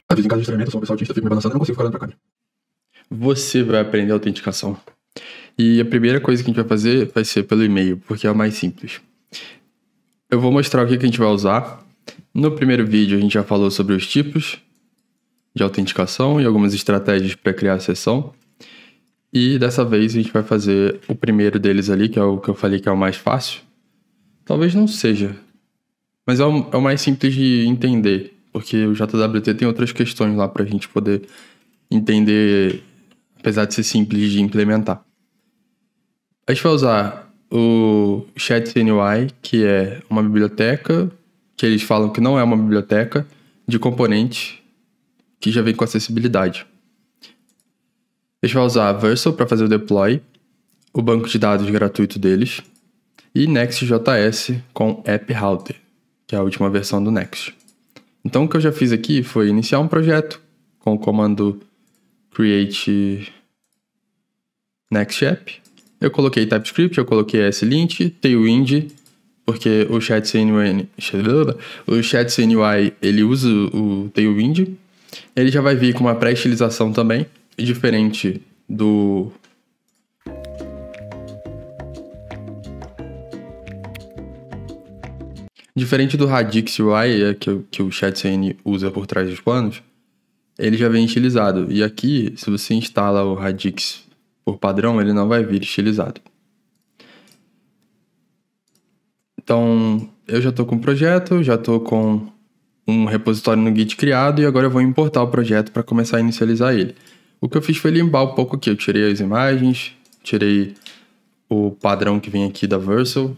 Às vezes em caso de estranhamento, eu sou uma pessoa autista, fico me balançando e não consigo ficar olhando pra câmera. Você vai aprender autenticação. E a primeira coisa que a gente vai fazer vai ser pelo e-mail, porque é o mais simples. Eu vou mostrar o que a gente vai usar. No primeiro vídeo a gente já falou sobre os tipos de autenticação e algumas estratégias para criar a sessão. E dessa vez a gente vai fazer o primeiro deles ali, que é o que eu falei que é o mais fácil. Talvez não seja, mas é o mais simples de entender, porque o JWT tem outras questões lá para a gente poder entender, apesar de ser simples de implementar. A gente vai usar o ChatCNY, que é uma biblioteca, que eles falam que não é uma biblioteca, de componentes que já vem com acessibilidade. A gente vai usar a Vercel para fazer o deploy, o banco de dados gratuito deles, e Next.js com App Router, que é a última versão do Next. Então o que eu já fiz aqui foi iniciar um projeto com o comando create next app. Eu coloquei TypeScript, eu coloquei slint, tailwind, porque o ChatCNY ele usa o tailwind. Ele já vai vir com uma pré-estilização também, diferente do Radix UI, que o ChatCN usa por trás dos panos. Ele já vem estilizado. E aqui, se você instala o Radix por padrão, ele não vai vir estilizado. Então, eu já estou com o projeto, já estou com um repositório no Git criado e agora eu vou importar o projeto para começar a inicializar ele. O que eu fiz foi limpar um pouco aqui. Eu tirei as imagens, tirei o padrão que vem aqui da Vercel.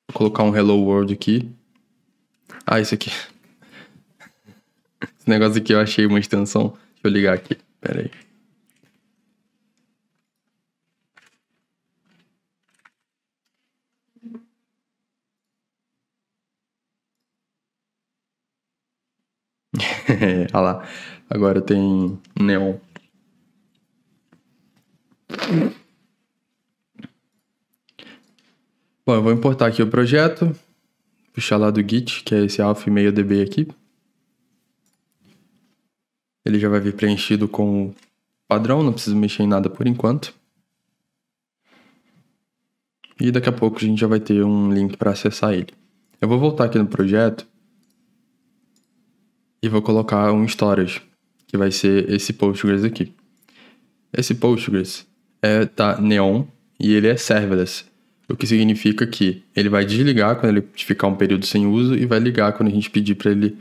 Vou colocar um Hello World aqui. Ah, isso aqui. Esse negócio aqui eu achei uma extensão. Deixa eu ligar aqui. Pera aí. Olha lá. Agora tem neon. Bom, eu vou importar aqui o projeto. Puxar lá do Git, que é esse alpha-maildb aqui. Ele já vai vir preenchido com o padrão, não preciso mexer em nada por enquanto. E daqui a pouco a gente já vai ter um link para acessar ele. Eu vou voltar aqui no projeto e vou colocar um storage, que vai ser esse Postgres aqui. Esse Postgres é da Neon e ele é serverless, o que significa que ele vai desligar quando ele ficar um período sem uso e vai ligar quando a gente pedir para ele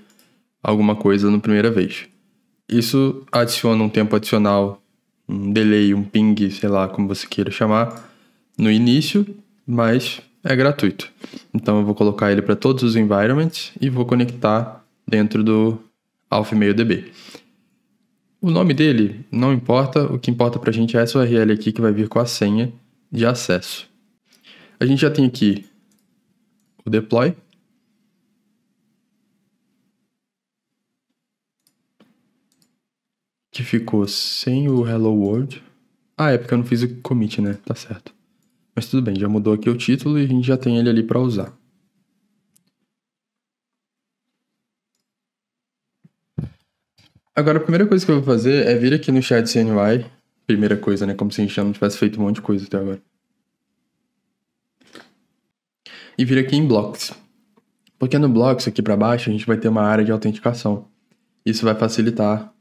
alguma coisa na primeira vez. Isso adiciona um tempo adicional, um delay, um ping, sei lá como você queira chamar, no início, mas é gratuito. Então eu vou colocar ele para todos os environments e vou conectar dentro do alpha-maildb. O nome dele não importa, o que importa pra gente é essa URL aqui que vai vir com a senha de acesso. A gente já tem aqui o deploy. Que ficou sem o Hello World. Ah, é porque eu não fiz o commit, né? Tá certo. Mas tudo bem, já mudou aqui o título e a gente já tem ele ali para usar. Agora, a primeira coisa que eu vou fazer é vir aqui no ChatCNY. Primeira coisa, né? Como se a gente já não tivesse feito um monte de coisa até agora. E vir aqui em Blocks. Porque no Blocks, aqui para baixo, a gente vai ter uma área de autenticação. Isso vai facilitar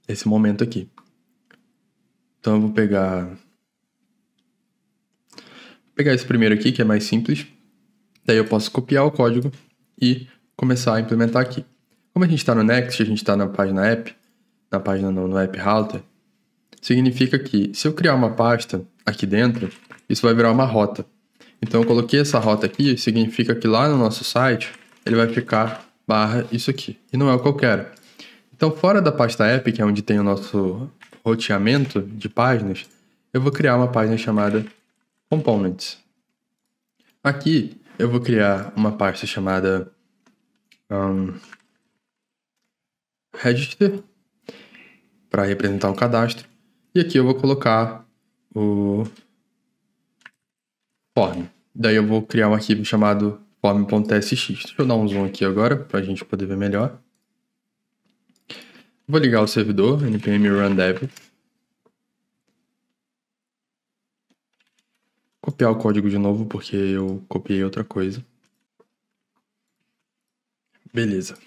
esse momento aqui. Então eu vou pegar esse primeiro aqui, que é mais simples. Daí eu posso copiar o código e começar a implementar aqui. Como a gente está no Next, a gente está na página app, no App Router, significa que se eu criar uma pasta aqui dentro, isso vai virar uma rota. Então eu coloquei essa rota aqui, significa que lá no nosso site, ele vai ficar / isso aqui. E não é o que eu quero. Então fora da pasta app, que é onde tem o nosso roteamento de páginas, eu vou criar uma página chamada Components. Aqui eu vou criar uma pasta chamada Register para representar o cadastro. E aqui eu vou colocar o form. Daí eu vou criar um arquivo chamado form.tsx. Deixa eu dar um zoom aqui agora para a gente poder ver melhor. Vou ligar o servidor, npm run dev. Copiar o código de novo, porque eu copiei outra coisa. Beleza.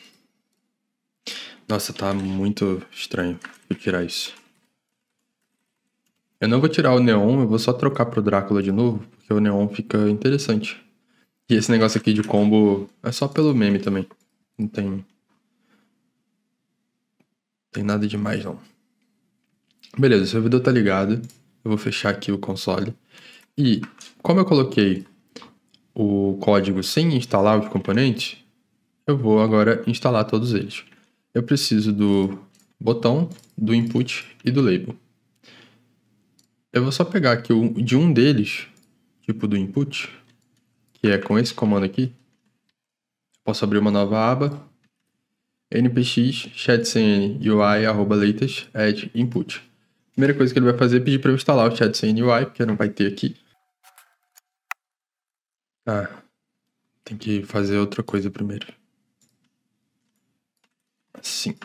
Nossa, tá muito estranho. Vou tirar isso. Eu não vou tirar o Neon, eu vou só trocar pro Drácula de novo, porque o Neon fica interessante. E esse negócio aqui de combo é só pelo meme também. Não tem nada demais, não. Beleza, o servidor tá ligado. Eu vou fechar aqui o console. E como eu coloquei o código sem instalar os componentes, eu vou agora instalar todos eles. Eu preciso do botão, do input e do label. Eu vou só pegar aqui de um deles, tipo do input, que é com esse comando aqui. Posso abrir uma nova aba. npx chatcn ui @latest add input. Primeira coisa que ele vai fazer é pedir para eu instalar o chatcn ui, porque não vai ter aqui. Tem que fazer outra coisa primeiro. Assim.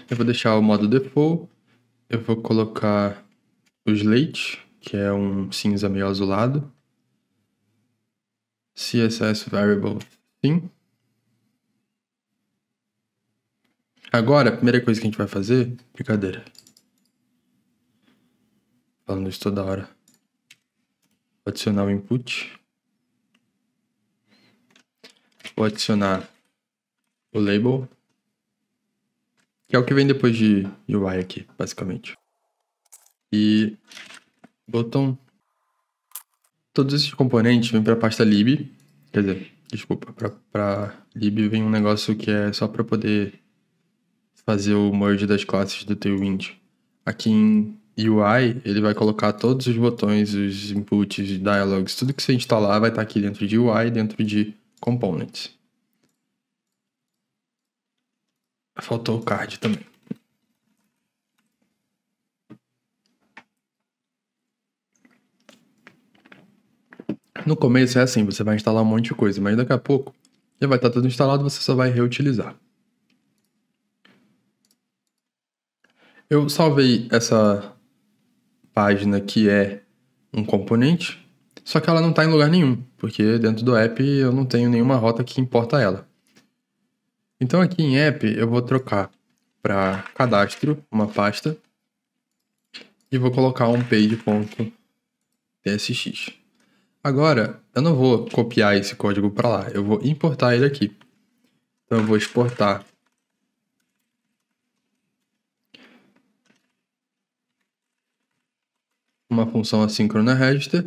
Eu vou deixar o modo default. Eu vou colocar o slate, que é um cinza meio azulado. CSS variable sim. Agora, a primeira coisa que a gente vai fazer... Brincadeira. Falando isso toda hora. Vou adicionar o input. Vou adicionar o label, que é o que vem depois de UI aqui, basicamente. E botão. Todos esses componentes vêm para a pasta lib. Quer dizer, desculpa, para lib vem um negócio que é só para poder fazer o merge das classes do Tailwind. Aqui em UI, ele vai colocar todos os botões, os inputs, dialogues, tudo que você instalar vai estar aqui dentro de UI, dentro de components. Faltou o card também. No começo é assim, você vai instalar um monte de coisa, mas daqui a pouco já vai estar tudo instalado, você só vai reutilizar. Eu salvei essa página que é um componente, só que ela não está em lugar nenhum, porque dentro do app eu não tenho nenhuma rota que importa ela. Então aqui em app eu vou trocar para cadastro, uma pasta, e vou colocar um page.tsx. Agora, eu não vou copiar esse código para lá, eu vou importar ele aqui. Então eu vou exportar uma função assíncrona register,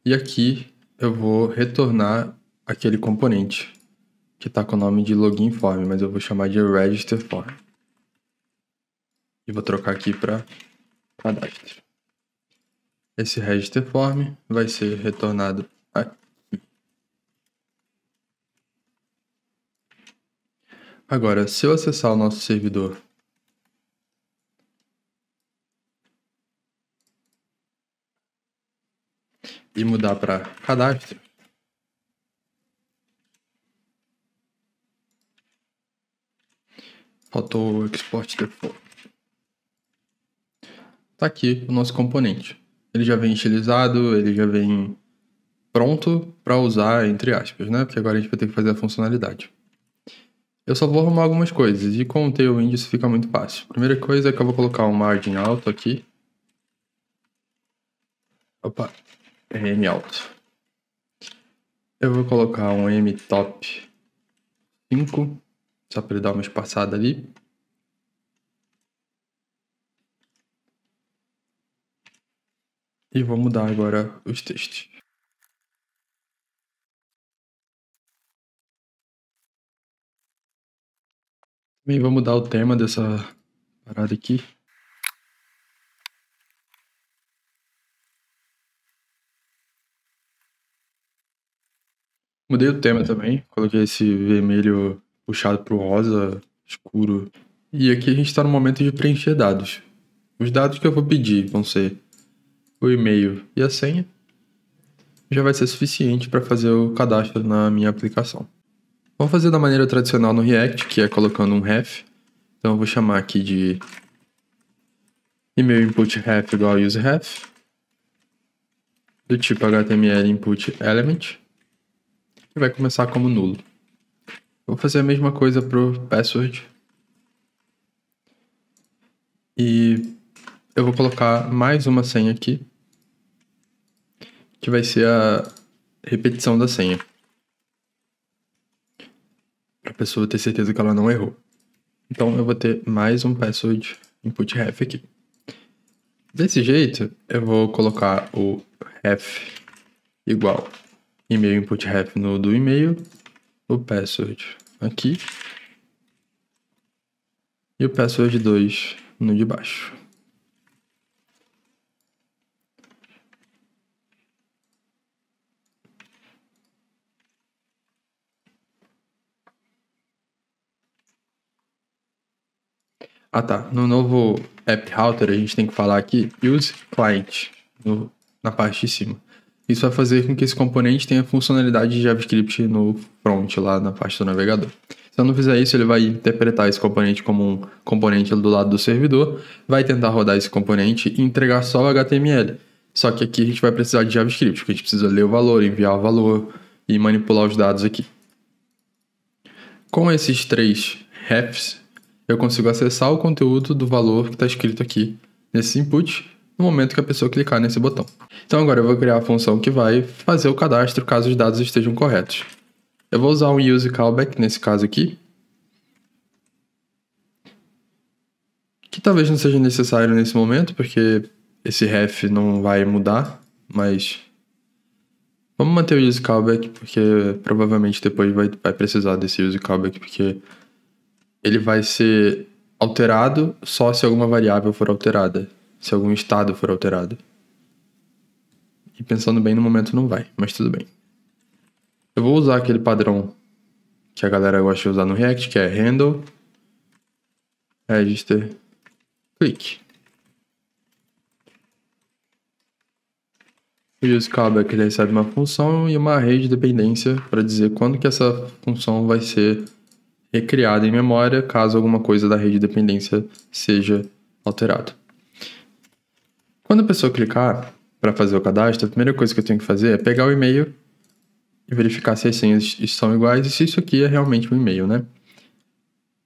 e aqui eu vou retornar aquele componente que está com o nome de login form, mas eu vou chamar de register form. E vou trocar aqui para cadastro. Esse register form vai ser retornado aqui. Agora, se eu acessar o nosso servidor e mudar para cadastro, faltou o export default. Tá aqui o nosso componente. Ele já vem estilizado, ele já vem pronto para usar, entre aspas, né? Porque agora a gente vai ter que fazer a funcionalidade. Eu só vou arrumar algumas coisas, e com o Tailwind isso fica muito fácil. Primeira coisa é que eu vou colocar um margin alto aqui. Opa, M alto. Eu vou colocar um M top 5, só para ele dar uma espaçada ali. E vou mudar agora os textos. Também vou mudar o tema dessa parada aqui. Mudei o tema também, coloquei esse vermelho puxado para o rosa escuro. E aqui a gente está no momento de preencher dados. Os dados que eu vou pedir vão ser o e-mail e a senha. Já vai ser suficiente para fazer o cadastro na minha aplicação. Vamos fazer da maneira tradicional no React, que é colocando um ref. Então eu vou chamar aqui de email input ref igual a useRef, do tipo HTML input element, que vai começar como nulo. Vou fazer a mesma coisa para o password. E eu vou colocar mais uma senha aqui, que vai ser a repetição da senha, para a pessoa ter certeza que ela não errou. Então eu vou ter mais um password input ref aqui. Desse jeito, eu vou colocar o ref igual email input ref no do e-mail, o password aqui e o password 2 no de baixo. Ah tá, no novo app router a gente tem que falar aqui use client na parte de cima. Isso vai fazer com que esse componente tenha funcionalidade de JavaScript no front, lá na parte do navegador. Se eu não fizer isso, ele vai interpretar esse componente como um componente do lado do servidor, vai tentar rodar esse componente e entregar só o HTML. Só que aqui a gente vai precisar de JavaScript, porque a gente precisa ler o valor, enviar o valor e manipular os dados aqui. Com esses 3 refs, eu consigo acessar o conteúdo do valor que está escrito aqui nesse input no momento que a pessoa clicar nesse botão. Então agora eu vou criar a função que vai fazer o cadastro caso os dados estejam corretos. Eu vou usar um use callback nesse caso aqui, que talvez não seja necessário nesse momento, porque esse ref não vai mudar, mas vamos manter o use callback, porque provavelmente depois vai precisar desse use callback, porque ele vai ser alterado só se alguma variável for alterada, se algum estado for alterado. E pensando bem, no momento não vai, mas tudo bem. Eu vou usar aquele padrão que a galera gosta de usar no React, que é handle, register, click. O use callback ele recebe uma função e uma array de dependência para dizer quando que essa função vai ser recriada em memória, caso alguma coisa da rede de dependência seja alterada. Quando a pessoa clicar para fazer o cadastro, a primeira coisa que eu tenho que fazer é pegar o e-mail e verificar se as senhas são iguais e se isso aqui é realmente um e-mail, né?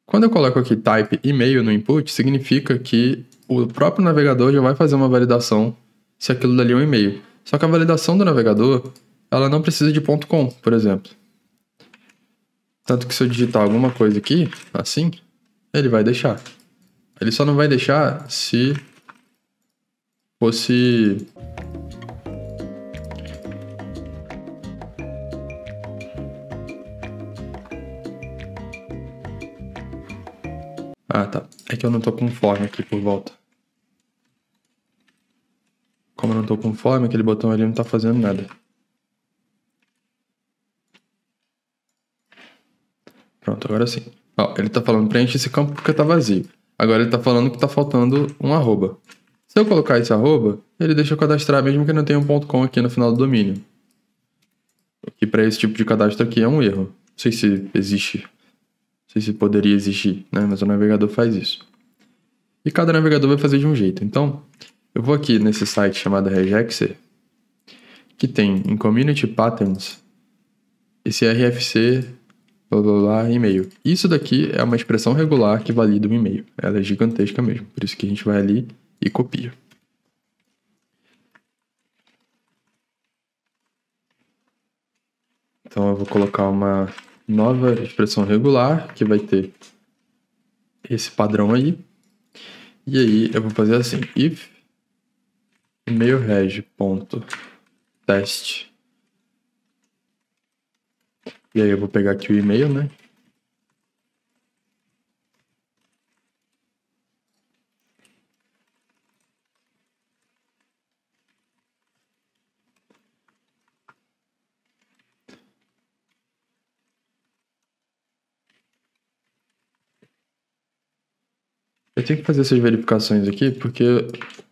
Quando eu coloco aqui type e-mail no input, significa que o próprio navegador já vai fazer uma validação se aquilo dali é um e-mail. Só que a validação do navegador, ela não precisa de .com, por exemplo. Tanto que se eu digitar alguma coisa aqui, assim, ele vai deixar. Ele só não vai deixar se fosse... Ah, tá. É que eu não tô com form aqui por volta. Como eu não tô com form, aquele botão ali não tá fazendo nada. Pronto, agora sim. Ó, ele tá falando preenche esse campo porque tá vazio. Agora ele tá falando que tá faltando um arroba. Se eu colocar esse arroba, ele deixa eu cadastrar mesmo que não tenha um .com aqui no final do domínio. O que para esse tipo de cadastro aqui é um erro. Não sei se existe. Não sei se poderia existir, né? Mas o navegador faz isso. E cada navegador vai fazer de um jeito. Então, eu vou aqui nesse site chamado Regexer, que tem em Community Patterns esse RFC, blá blá blá, e-mail. Isso daqui é uma expressão regular que valida um e-mail. Ela é gigantesca mesmo. Por isso que a gente vai ali e copia. Então eu vou colocar uma nova expressão regular que vai ter esse padrão aí. E aí eu vou fazer assim, if emailreg.test. E aí eu vou pegar aqui o e-mail, né? Eu tenho que fazer essas verificações aqui porque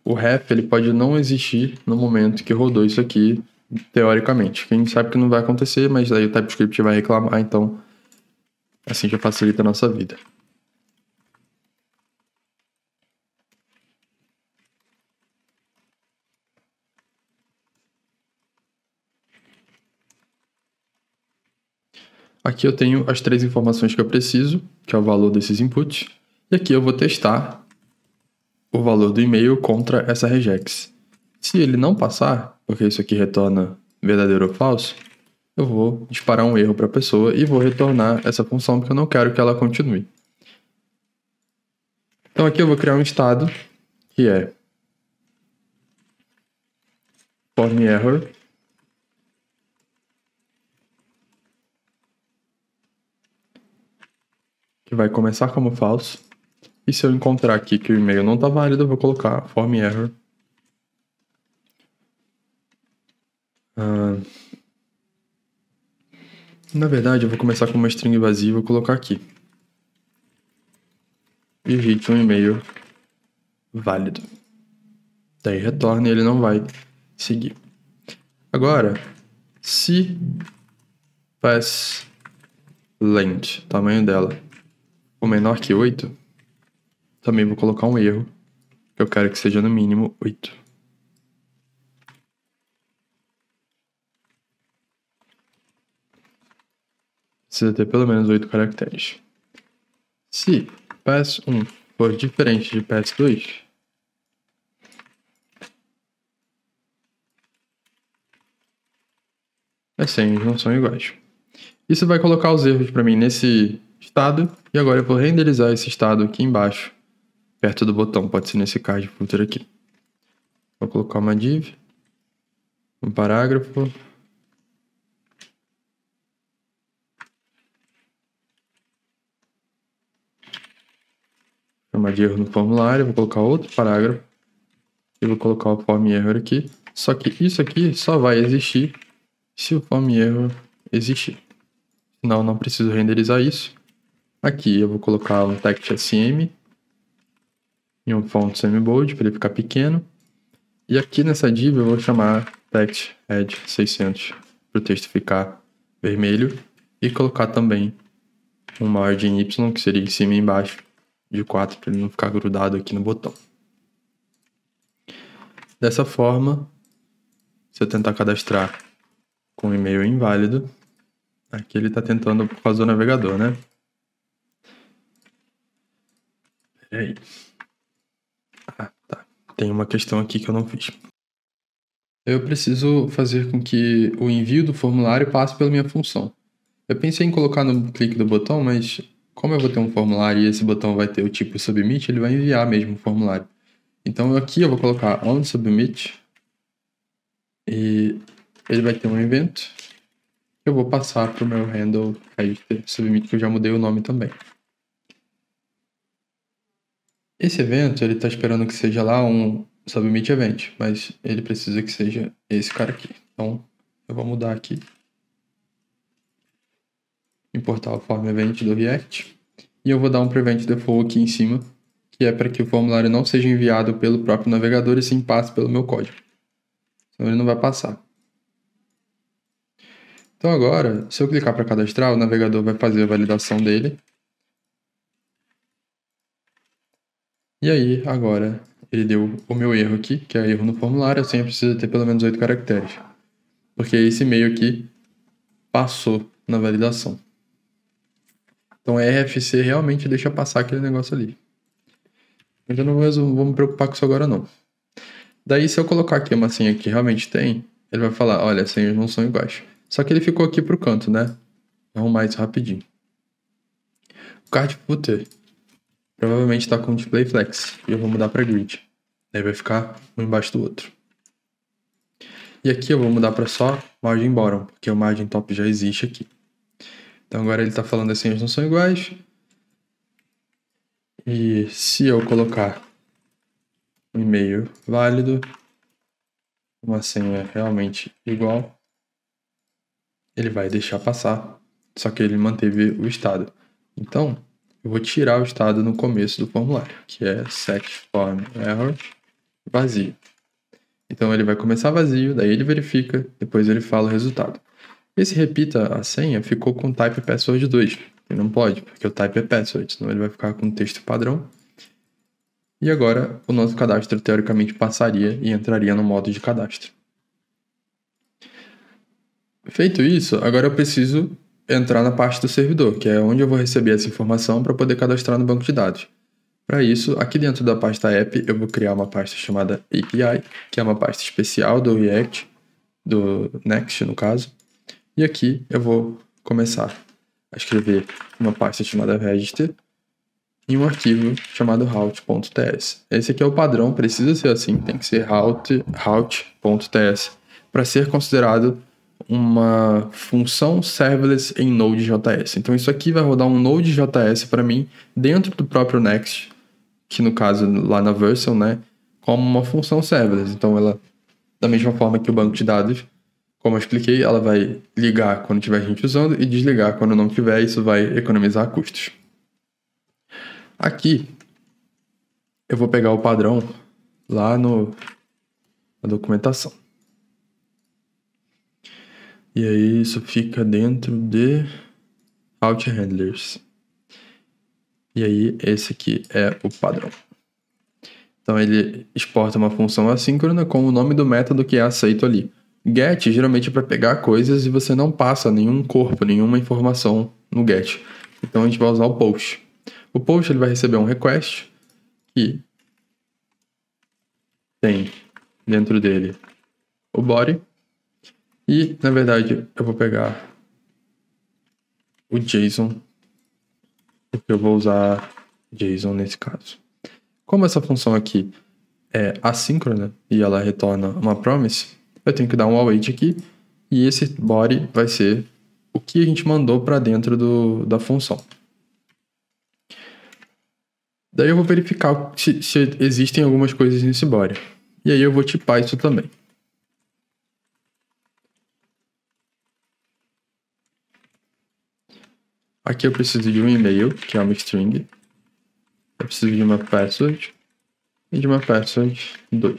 o ref ele pode não existir no momento que rodou isso aqui, teoricamente. Quem sabe que não vai acontecer, mas aí o TypeScript vai reclamar, então Assim já facilita a nossa vida. Aqui eu tenho as 3 informações que eu preciso, que é o valor desses inputs. E aqui eu vou testar o valor do e-mail contra essa regex. Se ele não passar, porque isso aqui retorna verdadeiro ou falso, eu vou disparar um erro para a pessoa e vou retornar essa função, porque eu não quero que ela continue. Então aqui eu vou criar um estado que é form error que vai começar como falso. E se eu encontrar aqui que o e-mail não está válido, eu vou colocar form error. Na verdade, eu vou começar com uma string vazia e vou colocar aqui. Digite um e-mail válido. Daí retorna e ele não vai seguir. Agora, se pass length, tamanho dela, for menor que 8, também vou colocar um erro, que eu quero que seja no mínimo 8. Precisa ter pelo menos 8 caracteres. Se pass1 for diferente de pass2, as senhas não são iguais. Isso vai colocar os erros para mim nesse estado, e agora eu vou renderizar esse estado aqui embaixo, perto do botão, pode ser nesse card footer aqui. Vou colocar uma div, um parágrafo, chama de erro no formulário, vou colocar outro parágrafo, e vou colocar o form error aqui, só que isso aqui só vai existir se o form error existir. Senão eu não preciso renderizar isso. Aqui eu vou colocar um text SM e um font semi-bold para ele ficar pequeno. E aqui nessa div eu vou chamar text head 600 para o texto ficar vermelho e colocar também um margin Y, que seria em cima e embaixo de 4 para ele não ficar grudado aqui no botão. Dessa forma, se eu tentar cadastrar com um e-mail inválido, aqui ele está tentando por causa do navegador, né? Peraí. Ah, tá. Tem uma questão aqui que eu não fiz. Eu preciso fazer com que o envio do formulário passe pela minha função. Eu pensei em colocar no clique do botão, mas como eu vou ter um formulário e esse botão vai ter o tipo submit, ele vai enviar mesmo o formulário. Então aqui eu vou colocar onSubmit e ele vai ter um evento. Eu vou passar para o meu handle submit, que eu já mudei o nome também. Esse evento, ele está esperando que seja lá um submit event, mas ele precisa que seja esse cara aqui. Então, eu vou mudar aqui. Importar o form event do React. E eu vou dar um prevent default aqui em cima, que é para que o formulário não seja enviado pelo próprio navegador e sim passe pelo meu código. Então, ele não vai passar. Então agora, se eu clicar para cadastrar, o navegador vai fazer a validação dele. E aí, agora, ele deu o meu erro aqui, que é erro no formulário, a senha precisa ter pelo menos 8 caracteres. Porque esse e-mail aqui passou na validação. Então a RFC realmente deixa passar aquele negócio ali. Mas eu não vou me preocupar com isso agora não. Daí se eu colocar aqui uma senha que realmente tem, ele vai falar, olha, as senhas não são iguais. Só que ele ficou aqui pro canto, né? Vou arrumar isso rapidinho. O card footer provavelmente está com display flex. E eu vou mudar para grid. Daí vai ficar um embaixo do outro. E aqui eu vou mudar para só margin bottom, porque o margin top já existe aqui. Então agora ele está falando as senhas não são iguais. E se eu colocar um e-mail válido, uma senha realmente igual, ele vai deixar passar, só que ele manteve o estado. Então, eu vou tirar o estado no começo do formulário, que é set form error vazio. Então ele vai começar vazio, daí ele verifica, depois ele fala o resultado. Esse repita a senha ficou com type password 2. E não pode, porque o type é password, senão ele vai ficar com texto padrão. E agora o nosso cadastro teoricamente passaria e entraria no modo de cadastro. Feito isso, agora eu preciso entrar na parte do servidor, que é onde eu vou receber essa informação para poder cadastrar no banco de dados. Para isso, aqui dentro da pasta app, eu vou criar uma pasta chamada API, que é uma pasta especial do React, do Next no caso. E aqui eu vou começar a escrever uma pasta chamada register e um arquivo chamado route.ts. Esse aqui é o padrão, precisa ser assim, tem que ser route.ts para ser considerado uma função serverless em Node.js. Então isso aqui vai rodar um Node.js para mim dentro do próprio Next, que no caso lá na Vercel, né, como uma função serverless. Então ela, da mesma forma que o banco de dados, como eu expliquei, ela vai ligar quando tiver gente usando e desligar quando não tiver. Isso vai economizar custos. Aqui eu vou pegar o padrão lá na documentação. E aí isso fica dentro de Route Handlers. E aí esse aqui é o padrão. Então ele exporta uma função assíncrona com o nome do método que é aceito ali. Get geralmente é para pegar coisas e você não passa nenhum corpo, nenhuma informação no get. Então a gente vai usar o post. O post ele vai receber um request que tem dentro dele o body. E, na verdade, eu vou pegar o JSON, porque eu vou usar JSON nesse caso. Como essa função aqui é assíncrona e ela retorna uma promise, eu tenho que dar um await aqui, e esse body vai ser o que a gente mandou para dentro da função. Daí eu vou verificar se existem algumas coisas nesse body. E aí eu vou tipar isso também. Aqui eu preciso de um e-mail, que é uma string. Eu preciso de uma password e de uma password 2.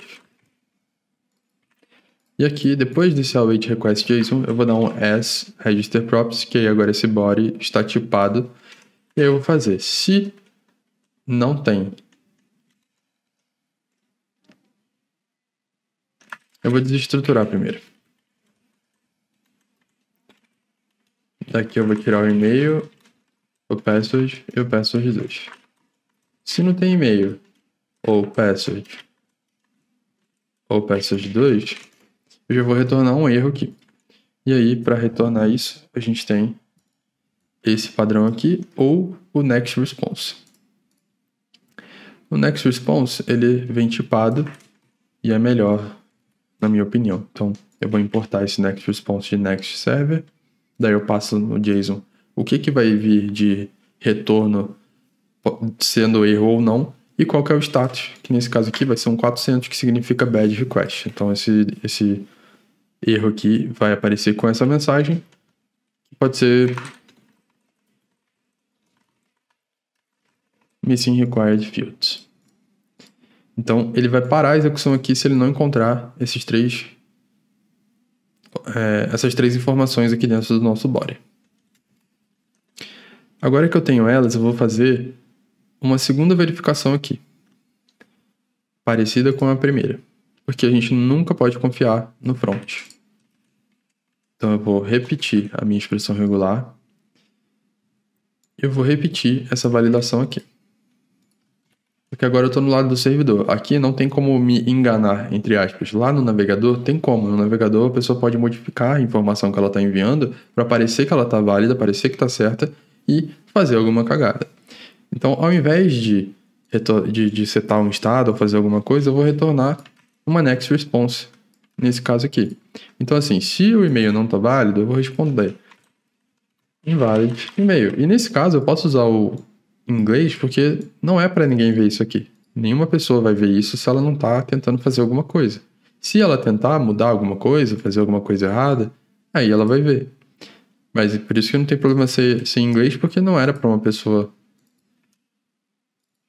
E aqui, depois desse await request JSON, eu vou dar um as register props, que aí agora esse body está tipado. E aí eu vou fazer, se não tem, eu vou desestruturar primeiro. Daqui eu vou tirar o e-mail, o password e o password 2. Se não tem e-mail, ou password 2, eu já vou retornar um erro aqui. E aí, para retornar isso, a gente tem esse padrão aqui, ou o next response. O next response, ele vem tipado e é melhor, na minha opinião. Então, eu vou importar esse next response de next server, daí eu passo no JSON o que vai vir de retorno, sendo erro ou não, e qual que é o status, que nesse caso aqui vai ser um 400, que significa bad request. Então, esse erro aqui vai aparecer com essa mensagem, que pode ser missing required fields. Então, ele vai parar a execução aqui se ele não encontrar essas três informações aqui dentro do nosso body. Agora que eu tenho elas, eu vou fazer uma segunda verificação aqui, parecida com a primeira, porque a gente nunca pode confiar no front. Então, eu vou repetir a minha expressão regular. Eu vou repetir essa validação aqui. Porque agora eu estou no lado do servidor. Aqui não tem como me enganar, entre aspas. Lá no navegador, tem como. No navegador, a pessoa pode modificar a informação que ela está enviando para parecer que ela está válida, parecer que está certa e fazer alguma cagada. Então, ao invés de setar um estado ou fazer alguma coisa, eu vou retornar uma next response, nesse caso aqui. Então, assim, se o e-mail não está válido, eu vou responder invalid e-mail. E nesse caso, eu posso usar o inglês porque não é para ninguém ver isso aqui. Nenhuma pessoa vai ver isso se ela não está tentando fazer alguma coisa. Se ela tentar mudar alguma coisa, fazer alguma coisa errada, aí ela vai ver. Mas por isso que não tem problema ser em inglês, porque não era para uma pessoa,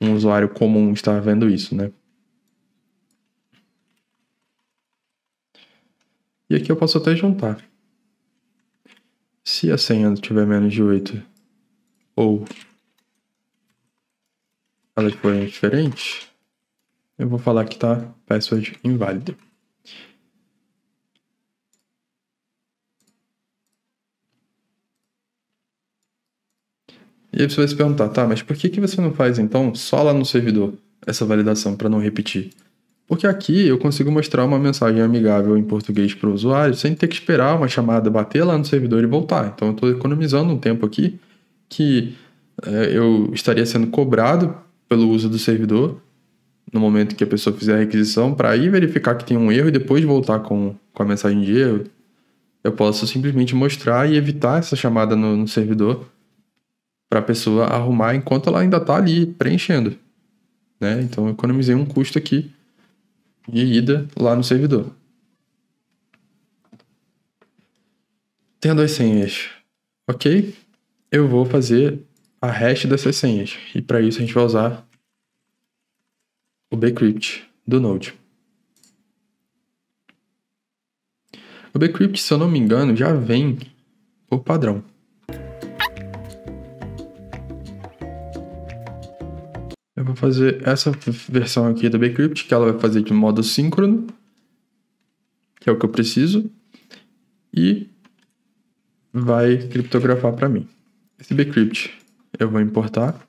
um usuário comum estar vendo isso, né? E aqui eu posso até juntar. Se a senha tiver menos de 8, ou elas forem diferentes, eu vou falar que tá password inválida. E aí você vai se perguntar, tá, mas por que você não faz então só lá no servidor essa validação para não repetir? Porque aqui eu consigo mostrar uma mensagem amigável em português para o usuário sem ter que esperar uma chamada bater lá no servidor e voltar. Então eu estou economizando um tempo aqui que eu estaria sendo cobrado pelo uso do servidor no momento que a pessoa fizer a requisição para ir verificar que tem um erro e depois voltar com a mensagem de erro. Eu posso simplesmente mostrar e evitar essa chamada no servidor para a pessoa arrumar enquanto ela ainda está ali preenchendo, né? Então eu economizei um custo aqui de ida lá no servidor. Tendo as senhas, ok? Eu vou fazer a hash dessas senhas e para isso a gente vai usar o bcrypt do Node. O bcrypt, se eu não me engano, já vem por padrão. Eu vou fazer essa versão aqui do bcrypt, que ela vai fazer de modo síncrono, que é o que eu preciso, e vai criptografar para mim. Esse bcrypt eu vou importar.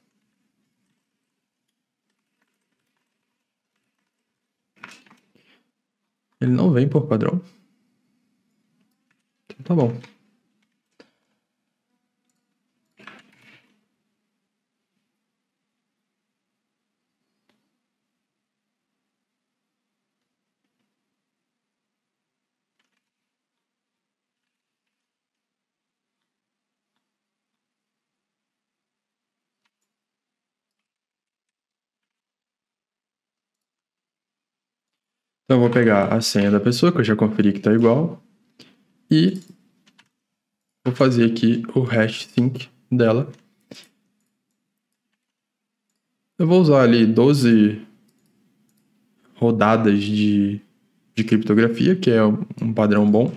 Ele não vem por padrão. Então tá bom. Então eu vou pegar a senha da pessoa, que eu já conferi que está igual, e vou fazer aqui o hash sync dela. Eu vou usar ali 12 rodadas de criptografia, que é um padrão bom.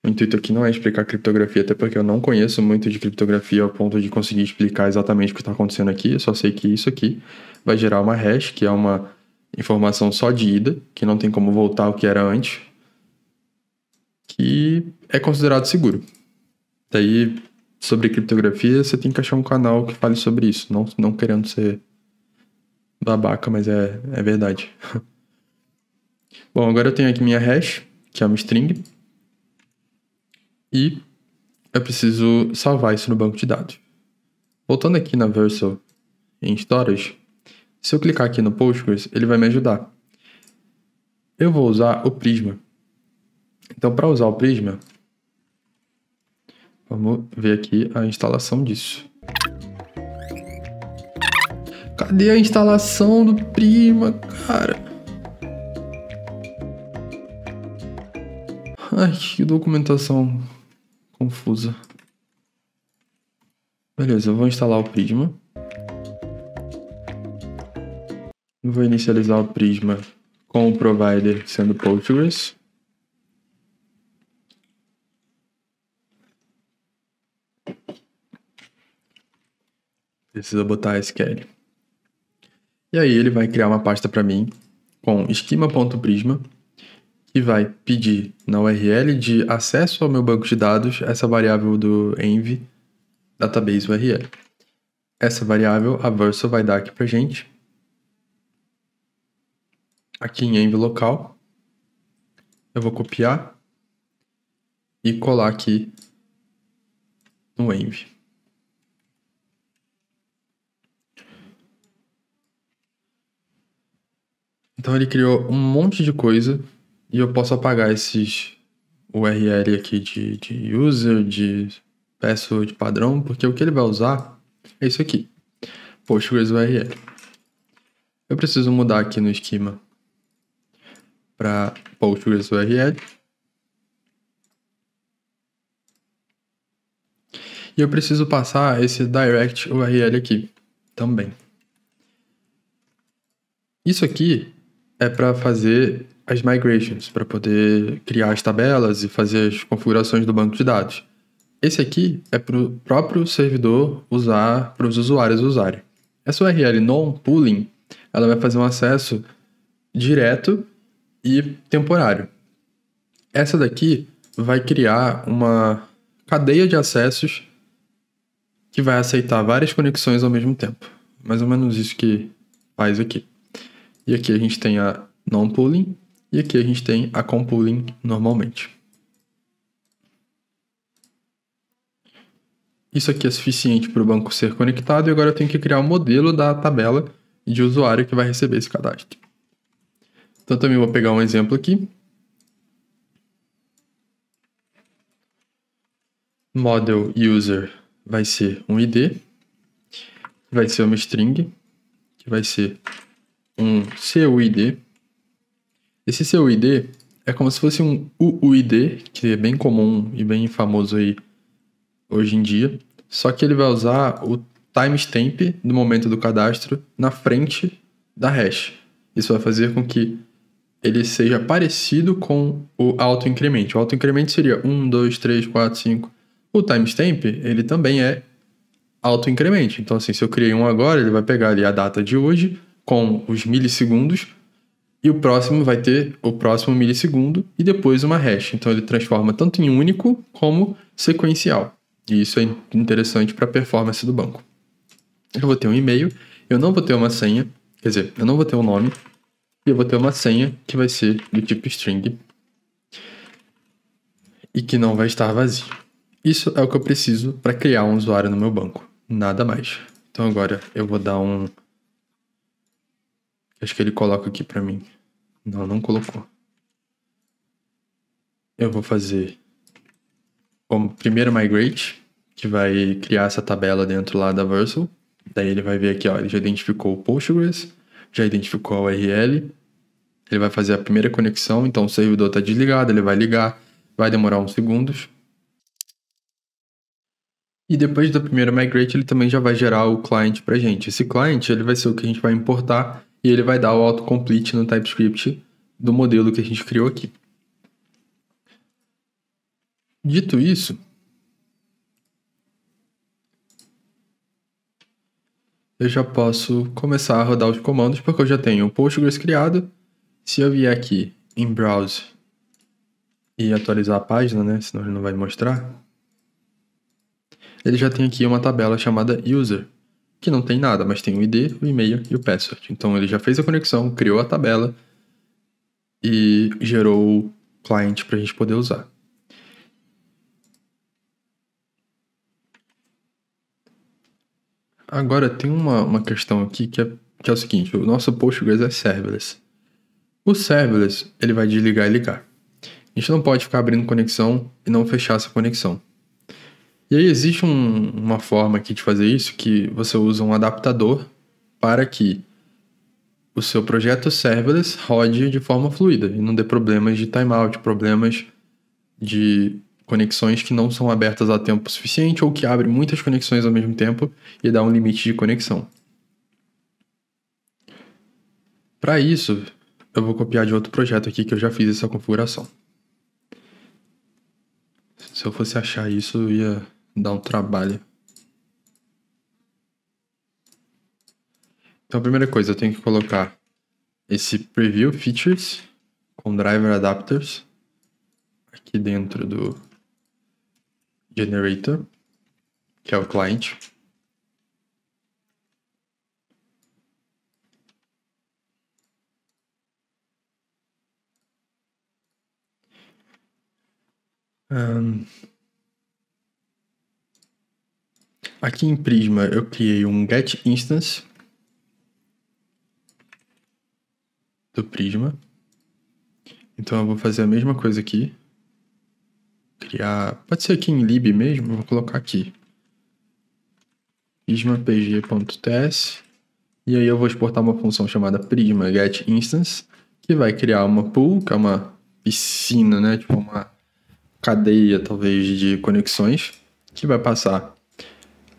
O intuito aqui não é explicar criptografia, até porque eu não conheço muito de criptografia ao ponto de conseguir explicar exatamente o que está acontecendo aqui. Eu só sei que isso aqui vai gerar uma hash, que é uma informação só de ida, que não tem como voltar ao que era antes, que é considerado seguro. Daí, sobre criptografia, você tem que achar um canal que fale sobre isso, não querendo ser babaca, mas é verdade. Bom, agora eu tenho aqui minha hash, que é uma string, e eu preciso salvar isso no banco de dados. Voltando aqui na Vercel em Storage, se eu clicar aqui no Postgres, ele vai me ajudar. Eu vou usar o Prisma. Então, para usar o Prisma, vamos ver aqui a instalação disso. Cadê a instalação do Prisma, cara? Ai, que documentação confusa. Beleza, eu vou instalar o Prisma. Eu vou inicializar o Prisma com o provider sendo Postgres. Precisa botar SQL. E aí ele vai criar uma pasta para mim com schema.prisma, que vai pedir na URL de acesso ao meu banco de dados essa variável do env database URL. Essa variável a Vercel vai dar aqui pra gente. Aqui em env local, eu vou copiar e colar aqui no env. Então ele criou um monte de coisa e eu posso apagar esses URL aqui de user, de password padrão, porque o que ele vai usar é isso aqui, Postgres URL. Eu preciso mudar aqui no esquema para Postgres URL. E eu preciso passar esse direct URL aqui também. Isso aqui é para fazer as migrations, para poder criar as tabelas e fazer as configurações do banco de dados. Esse aqui é para o próprio servidor usar, para os usuários usarem. Essa URL non-pooling, ela vai fazer um acesso direto e temporário. Essa daqui vai criar uma cadeia de acessos que vai aceitar várias conexões ao mesmo tempo. Mais ou menos isso que faz aqui. E aqui a gente tem a non-pooling e aqui a gente tem a com-pooling normalmente. Isso aqui é suficiente para o banco ser conectado e agora eu tenho que criar um modelo da tabela de usuário que vai receber esse cadastro. Então também vou pegar um exemplo aqui. Model user vai ser um ID, que vai ser uma string, que vai ser um CUID. Esse CUID é como se fosse um UUID, que é bem comum e bem famoso aí hoje em dia, só que ele vai usar o timestamp do momento do cadastro na frente da hash. Isso vai fazer com que ele seja parecido com o autoincrement. O autoincrement seria 1, 2, 3, 4, 5. O timestamp, ele também é autoincrement. Então, assim, se eu criei um agora, ele vai pegar ali a data de hoje com os milissegundos e o próximo vai ter o próximo milissegundo e depois uma hash. Então, ele transforma tanto em único como sequencial. E isso é interessante para a performance do banco. Eu vou ter um e-mail, eu não vou ter uma senha, quer dizer, eu não vou ter um nome, e eu vou ter uma senha que vai ser do tipo string e que não vai estar vazio. Isso é o que eu preciso para criar um usuário no meu banco, nada mais. Então agora eu vou dar um... Acho que ele coloca aqui para mim. Não, não colocou. Eu vou fazer como primeiro migrate, que vai criar essa tabela dentro lá da Vercel. Daí ele vai ver aqui, ó, ele já identificou o Postgres, já identificou a URL. Ele vai fazer a primeira conexão, então o servidor está desligado, ele vai ligar, vai demorar uns segundos. E depois da primeira migrate, ele também já vai gerar o client pra gente. Esse client, ele vai ser o que a gente vai importar e ele vai dar o autocomplete no TypeScript do modelo que a gente criou aqui. Dito isso, eu já posso começar a rodar os comandos, porque eu já tenho o Postgres criado. Se eu vier aqui em Browse e atualizar a página, né, senão ele não vai mostrar, ele já tem aqui uma tabela chamada User, que não tem nada, mas tem o ID, o e-mail e o password. Então ele já fez a conexão, criou a tabela e gerou o client para a gente poder usar. Agora tem uma questão aqui que é o seguinte, o nosso Postgres é serverless. O serverless, ele vai desligar e ligar. A gente não pode ficar abrindo conexão e não fechar essa conexão. E aí existe uma forma aqui de fazer isso, que você usa um adaptador para que o seu projeto serverless rode de forma fluida e não dê problemas de timeout, problemas de conexões que não são abertas a tempo suficiente ou que abrem muitas conexões ao mesmo tempo e dá um limite de conexão. Para isso, eu vou copiar de outro projeto aqui que eu já fiz essa configuração. Se eu fosse achar isso, eu ia dar um trabalho. Então a primeira coisa, eu tenho que colocar esse preview features com driver adapters aqui dentro do generator, que é o client. Aqui em Prisma eu criei um get instance do Prisma. Então eu vou fazer a mesma coisa aqui. Criar, pode ser aqui em lib mesmo, eu vou colocar aqui prisma.pg.ts e aí eu vou exportar uma função chamada prisma get instance, que vai criar uma pool, que é uma piscina, né, tipo uma cadeia talvez de conexões, que vai passar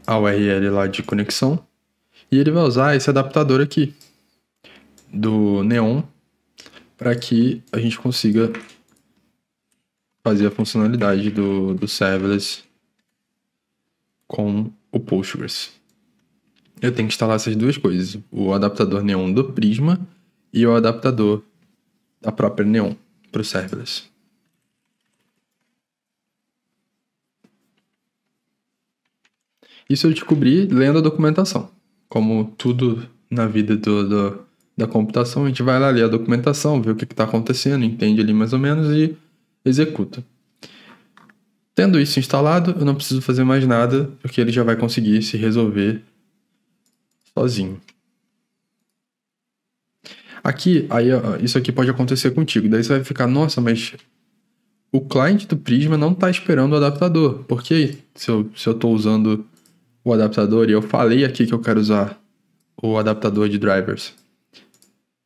a URL lá de conexão, e ele vai usar esse adaptador aqui do Neon para que a gente consiga fazer a funcionalidade do serverless com o Postgres. Eu tenho que instalar essas duas coisas, o adaptador Neon do Prisma e o adaptador da própria Neon para o serverless. Isso eu descobri lendo a documentação. Como tudo na vida da computação, a gente vai lá ler a documentação, ver o que está acontecendo, entende ali mais ou menos e executa. Tendo isso instalado, eu não preciso fazer mais nada, porque ele já vai conseguir se resolver sozinho. Aqui, isso aqui pode acontecer contigo. Daí você vai ficar, nossa, mas o cliente do Prisma não está esperando o adaptador. Por que se eu estou usando o adaptador e eu falei aqui que eu quero usar o adaptador de drivers?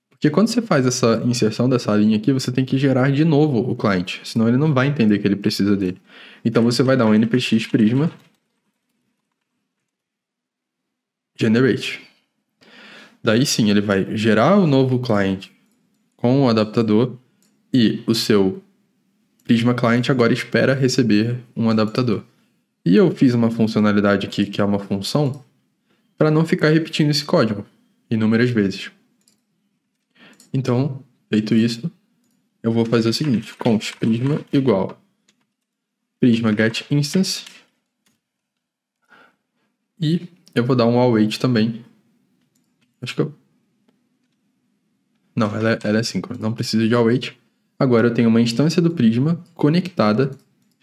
Porque quando você faz essa inserção dessa linha aqui, você tem que gerar de novo o cliente, senão ele não vai entender que ele precisa dele. Então você vai dar um npx prisma generate. Daí sim, ele vai gerar o novo cliente com o adaptador e o seu Prisma Client agora espera receber um adaptador. E eu fiz uma funcionalidade aqui, que é uma função, para não ficar repetindo esse código inúmeras vezes. Então, feito isso, eu vou fazer o seguinte, const prisma igual prisma get instance e eu vou dar um await também. Acho que eu... Não, ela é síncrona, não precisa de await. Agora eu tenho uma instância do Prisma conectada,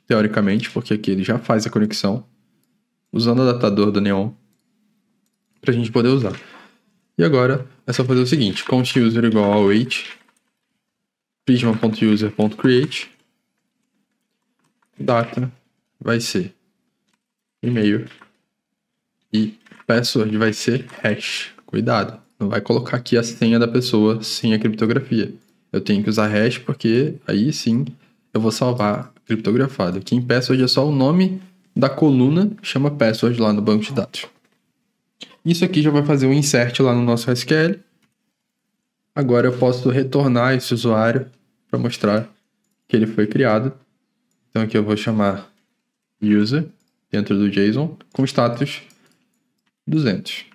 teoricamente, porque aqui ele já faz a conexão, usando o adaptador do Neon, para a gente poder usar. E agora é só fazer o seguinte, const user igual await, prisma.user.create, data vai ser e-mail e password vai ser hash. Cuidado, não vai colocar aqui a senha da pessoa sem a criptografia. Eu tenho que usar hash porque aí sim eu vou salvar criptografado. Aqui em password é só o nome da coluna que chama password lá no banco de dados. Isso aqui já vai fazer um insert lá no nosso SQL. Agora eu posso retornar esse usuário para mostrar que ele foi criado. Então aqui eu vou chamar user dentro do JSON com status 200.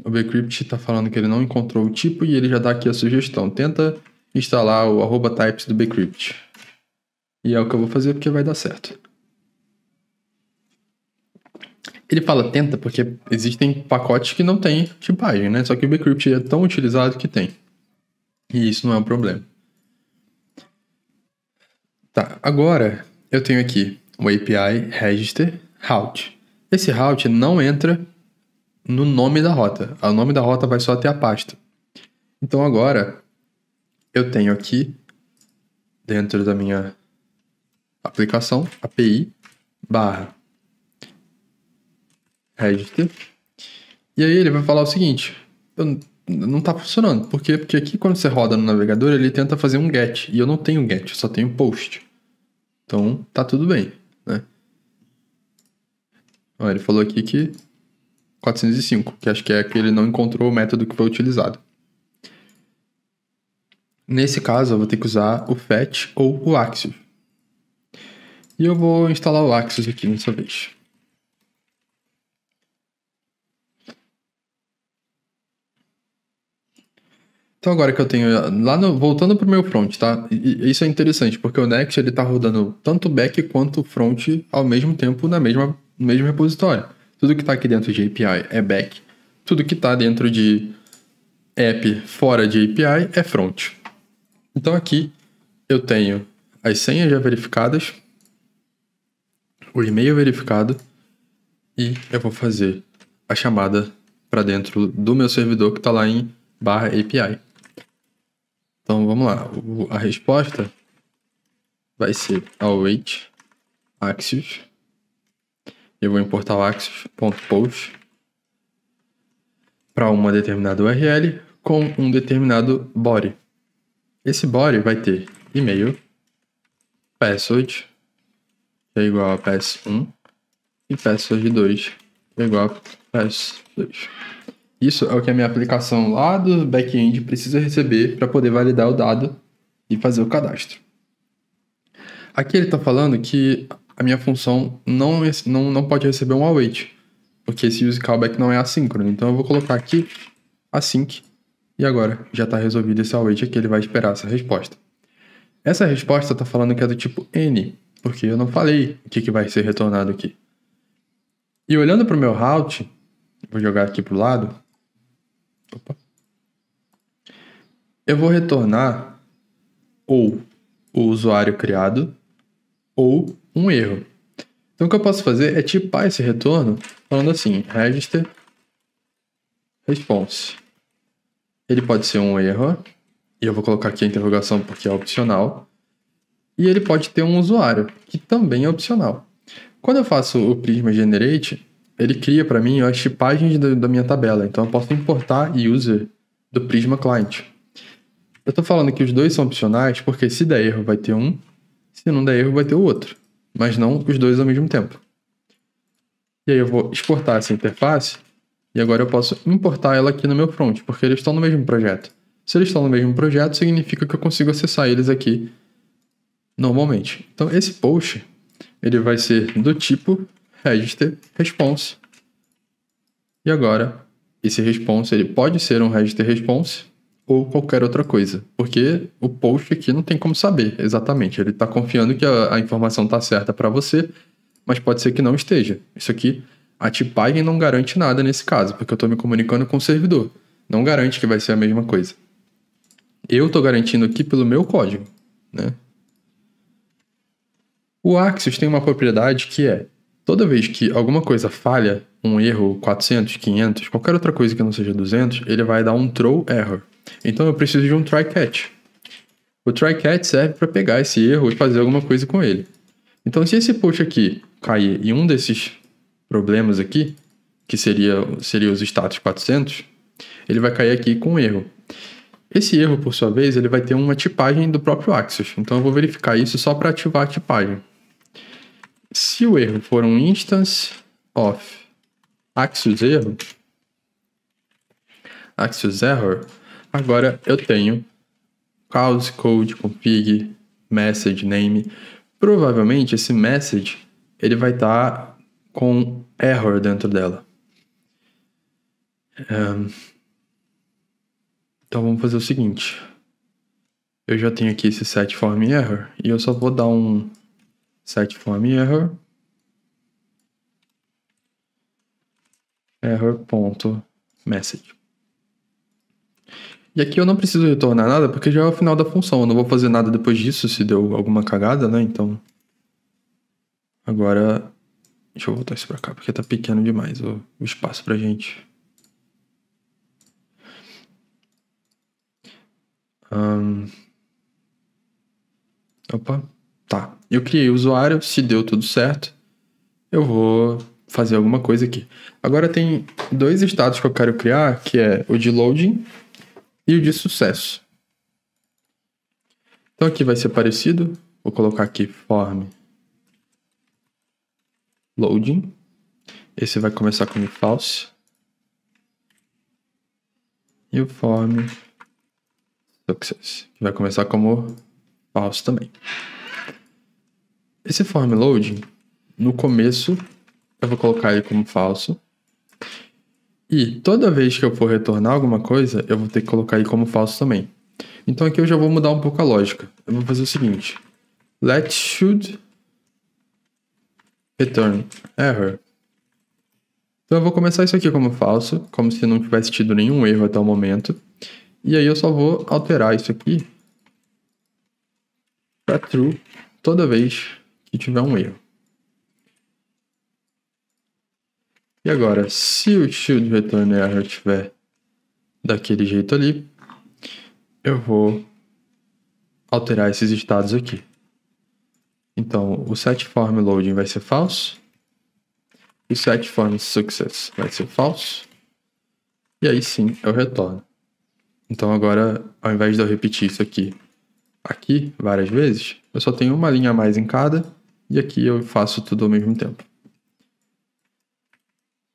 O bcrypt está falando que ele não encontrou o tipo e ele já dá aqui a sugestão. Tenta instalar o @types do bcrypt. E é o que eu vou fazer porque vai dar certo. Ele fala tenta porque existem pacotes que não tem tipagem, né? Só que o bcrypt é tão utilizado que tem. E isso não é um problema. Tá, agora eu tenho aqui o API register route. Esse route não entra no nome da rota. O nome da rota vai só até a pasta. Então agora eu tenho aqui dentro da minha aplicação API /register. E aí ele vai falar o seguinte, não está funcionando. Por quê? Porque aqui quando você roda no navegador ele tenta fazer um get e eu não tenho get, eu só tenho post. Então tá tudo bem, né? Ó, ele falou aqui que 405, que acho que é que ele não encontrou o método que foi utilizado. Nesse caso, eu vou ter que usar o fetch ou o Axios. E eu vou instalar o Axios aqui dessa vez. Então agora que eu tenho, voltando para o meu front, tá? E isso é interessante, porque o Next ele tá rodando tanto back quanto front ao mesmo tempo no mesmo repositório. Tudo que está aqui dentro de API é back. Tudo que está dentro de app fora de API é front. Então aqui eu tenho as senhas já verificadas, o e-mail verificado e eu vou fazer a chamada para dentro do meu servidor que está lá em /API. Então vamos lá. A resposta vai ser await Axios. Eu vou importar o Axios.post para uma determinada URL com um determinado body. Esse body vai ter e-mail, password, que é igual a pass1, e password 2, que é igual a pass2. Isso é o que a minha aplicação lá do back-end precisa receber para poder validar o dado e fazer o cadastro. Aqui ele está falando que a minha função não pode receber um await, porque esse use callback não é assíncrono. Então eu vou colocar aqui async, e agora já está resolvido esse await aqui, ele vai esperar essa resposta. Essa resposta está falando que é do tipo N, porque eu não falei o que vai ser retornado aqui. E olhando para o meu route, vou jogar aqui para o lado, eu vou retornar ou o usuário criado ou um erro. Então o que eu posso fazer é tipar esse retorno falando assim, register response. Ele pode ser um erro, e eu vou colocar aqui a interrogação porque é opcional, e ele pode ter um usuário, que também é opcional. Quando eu faço o Prisma Generate, ele cria para mim as tipagens da minha tabela, então eu posso importar user do Prisma Client. Eu estou falando que os dois são opcionais porque se der erro vai ter um, se não der erro vai ter o outro, mas não os dois ao mesmo tempo. E aí eu vou exportar essa interface e agora eu posso importar ela aqui no meu front, porque eles estão no mesmo projeto. Se eles estão no mesmo projeto, significa que eu consigo acessar eles aqui normalmente. Então esse post ele vai ser do tipo register response. E agora esse response ele pode ser um register response ou qualquer outra coisa, porque o post aqui não tem como saber exatamente. Ele está confiando que a informação está certa para você, mas pode ser que não esteja. Isso aqui, a tipagem não garante nada nesse caso, porque eu estou me comunicando com o servidor. Não garante que vai ser a mesma coisa. Eu estou garantindo aqui pelo meu código, né? O Axios tem uma propriedade que é, toda vez que alguma coisa falha, um erro 400, 500, qualquer outra coisa que não seja 200, ele vai dar um throw error. Então eu preciso de um try-catch. O try-catch serve para pegar esse erro e fazer alguma coisa com ele. Então se esse post aqui cair em um desses problemas aqui, que seria os status 400, ele vai cair aqui com um erro. Esse erro, por sua vez, ele vai ter uma tipagem do próprio Axios. Então eu vou verificar isso só para ativar a tipagem. Se o erro for um instance of Axios erro, Axios error, agora eu tenho cause, code, config, message, name. Provavelmente esse message ele vai estar com error dentro dela. Então vamos fazer o seguinte. Eu já tenho aqui esse set form error e eu só vou dar um set form error error.message. E aqui eu não preciso retornar nada porque já é o final da função. Eu não vou fazer nada depois disso se deu alguma cagada, né? Então agora deixa eu voltar isso pra cá porque tá pequeno demais o espaço pra gente. Opa, tá. Eu criei o usuário, se deu tudo certo, eu vou fazer alguma coisa aqui. Agora tem dois estados que eu quero criar, que é o de loading e o de sucesso. Então aqui vai ser parecido. Vou colocar aqui form loading. Esse vai começar como false. E o form success, que vai começar como false também. Esse form loading, no começo, eu vou colocar ele como falso. E toda vez que eu for retornar alguma coisa, eu vou ter que colocar ele como falso também. Então aqui eu já vou mudar um pouco a lógica. Eu vou fazer o seguinte. Let should return error. Então eu vou começar isso aqui como falso, como se não tivesse tido nenhum erro até o momento. E aí eu só vou alterar isso aqui para true toda vez que tiver um erro. E agora, se o should return error estiver daquele jeito ali, eu vou alterar esses estados aqui. Então, o set form loading vai ser falso, e o set form success vai ser falso, e aí sim eu retorno. Então agora, ao invés de eu repetir isso aqui várias vezes, eu só tenho uma linha a mais em cada, e aqui eu faço tudo ao mesmo tempo.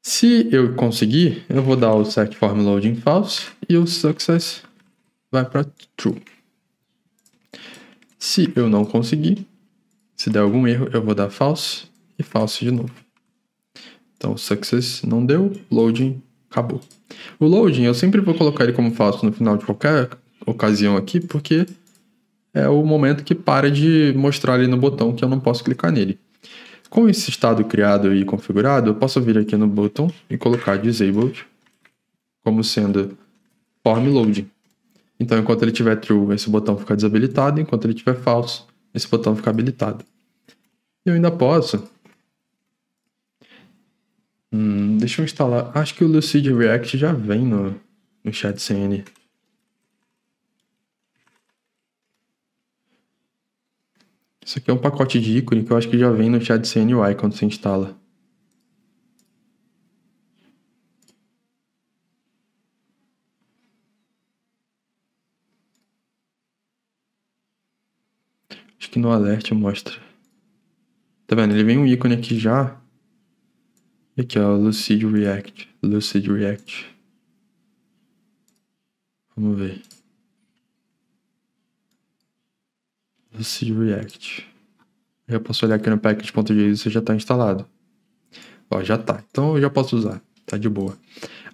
Se eu conseguir, eu vou dar o set form loading false e o success vai para true. Se eu não conseguir, Se der algum erro, eu vou dar false e false de novo. Então, success não deu, loading acabou. O loading, eu sempre vou colocar ele como falso no final de qualquer ocasião aqui, porque é o momento que para de mostrar ali no botão que eu não posso clicar nele. Com esse estado criado e configurado, eu posso vir aqui no botão e colocar disabled como sendo form loading. Então, enquanto ele tiver true, esse botão fica desabilitado, enquanto ele tiver false, esse botão fica habilitado. Eu ainda posso... deixa eu instalar... Acho que o Lucid React já vem no ChatCN. Isso aqui é um pacote de ícone que eu acho que já vem no ChatCN UI quando você instala. Acho que no alert mostra. Tá vendo? Ele vem um ícone aqui já. E aqui, ó, Lucid React. Lucid React. Vamos ver. Lucid React. Eu posso olhar aqui no package.js e já está instalado. Ó, já tá. Então eu já posso usar. Tá de boa.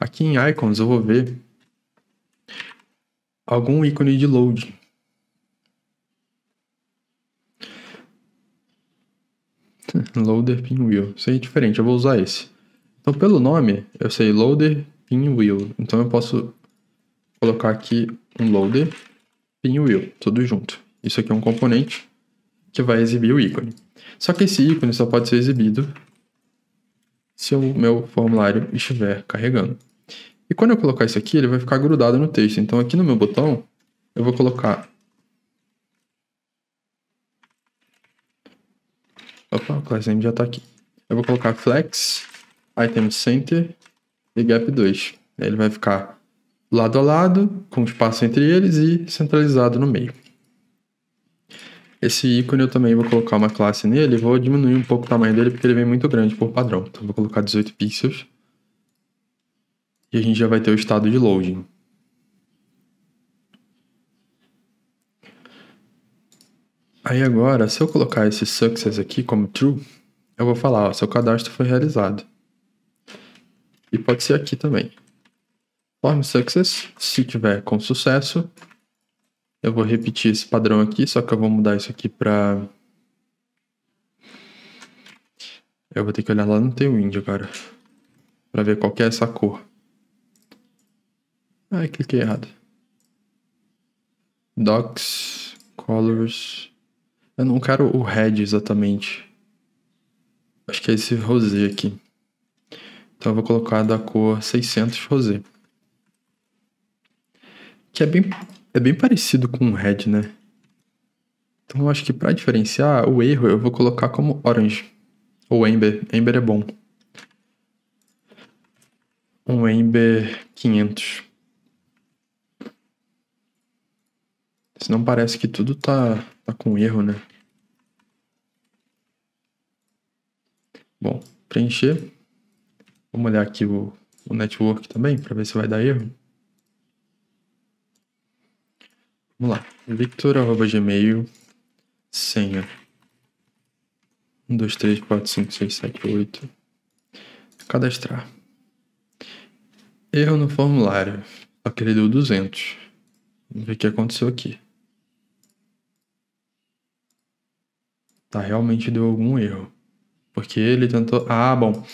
Aqui em icons eu vou ver algum ícone de load. Loader Pinwheel. Isso aí é diferente, eu vou usar esse. Então pelo nome, eu sei Loader Pinwheel. Então eu posso colocar aqui um Loader Pinwheel, tudo junto. Isso aqui é um componente que vai exibir o ícone. Só que esse ícone só pode ser exibido se o meu formulário estiver carregando. E quando eu colocar isso aqui, ele vai ficar grudado no texto. Então aqui no meu botão, eu vou colocar... Opa, o class name já está aqui. Eu vou colocar flex, item center e gap 2. Ele vai ficar lado a lado, com espaço entre eles e centralizado no meio. Esse ícone eu também vou colocar uma classe nele e vou diminuir um pouco o tamanho dele porque ele vem muito grande por padrão. Então eu vou colocar 18 pixels. E a gente já vai ter o estado de loading. Aí agora, se eu colocar esse success aqui como true, eu vou falar, ó, seu cadastro foi realizado. E pode ser aqui também. Form success, se tiver com sucesso, eu vou repetir esse padrão aqui, só que eu vou mudar isso aqui para... Eu vou ter que olhar lá no Tailwind agora, para ver qual que é essa cor. Ai, cliquei errado. Docs, colors... Eu não quero o red exatamente. Acho que é esse rosé aqui. Então eu vou colocar da cor 600 rosé. Que é bem parecido com o red, né? Então eu acho que para diferenciar o erro eu vou colocar como orange. Ou amber. Amber é bom. Um amber 500. Senão parece que tudo tá com erro, né? Bom, preencher. Vamos olhar aqui o network também, para ver se vai dar erro. Vamos lá. Victor@gmail. Senha. 1, 2, 3, 4, 5, 6, 7, 8. Cadastrar. Erro no formulário. Só que ele deu 200. Vamos ver o que aconteceu aqui. Tá, realmente deu algum erro. Porque ele tentou... Ah, bom.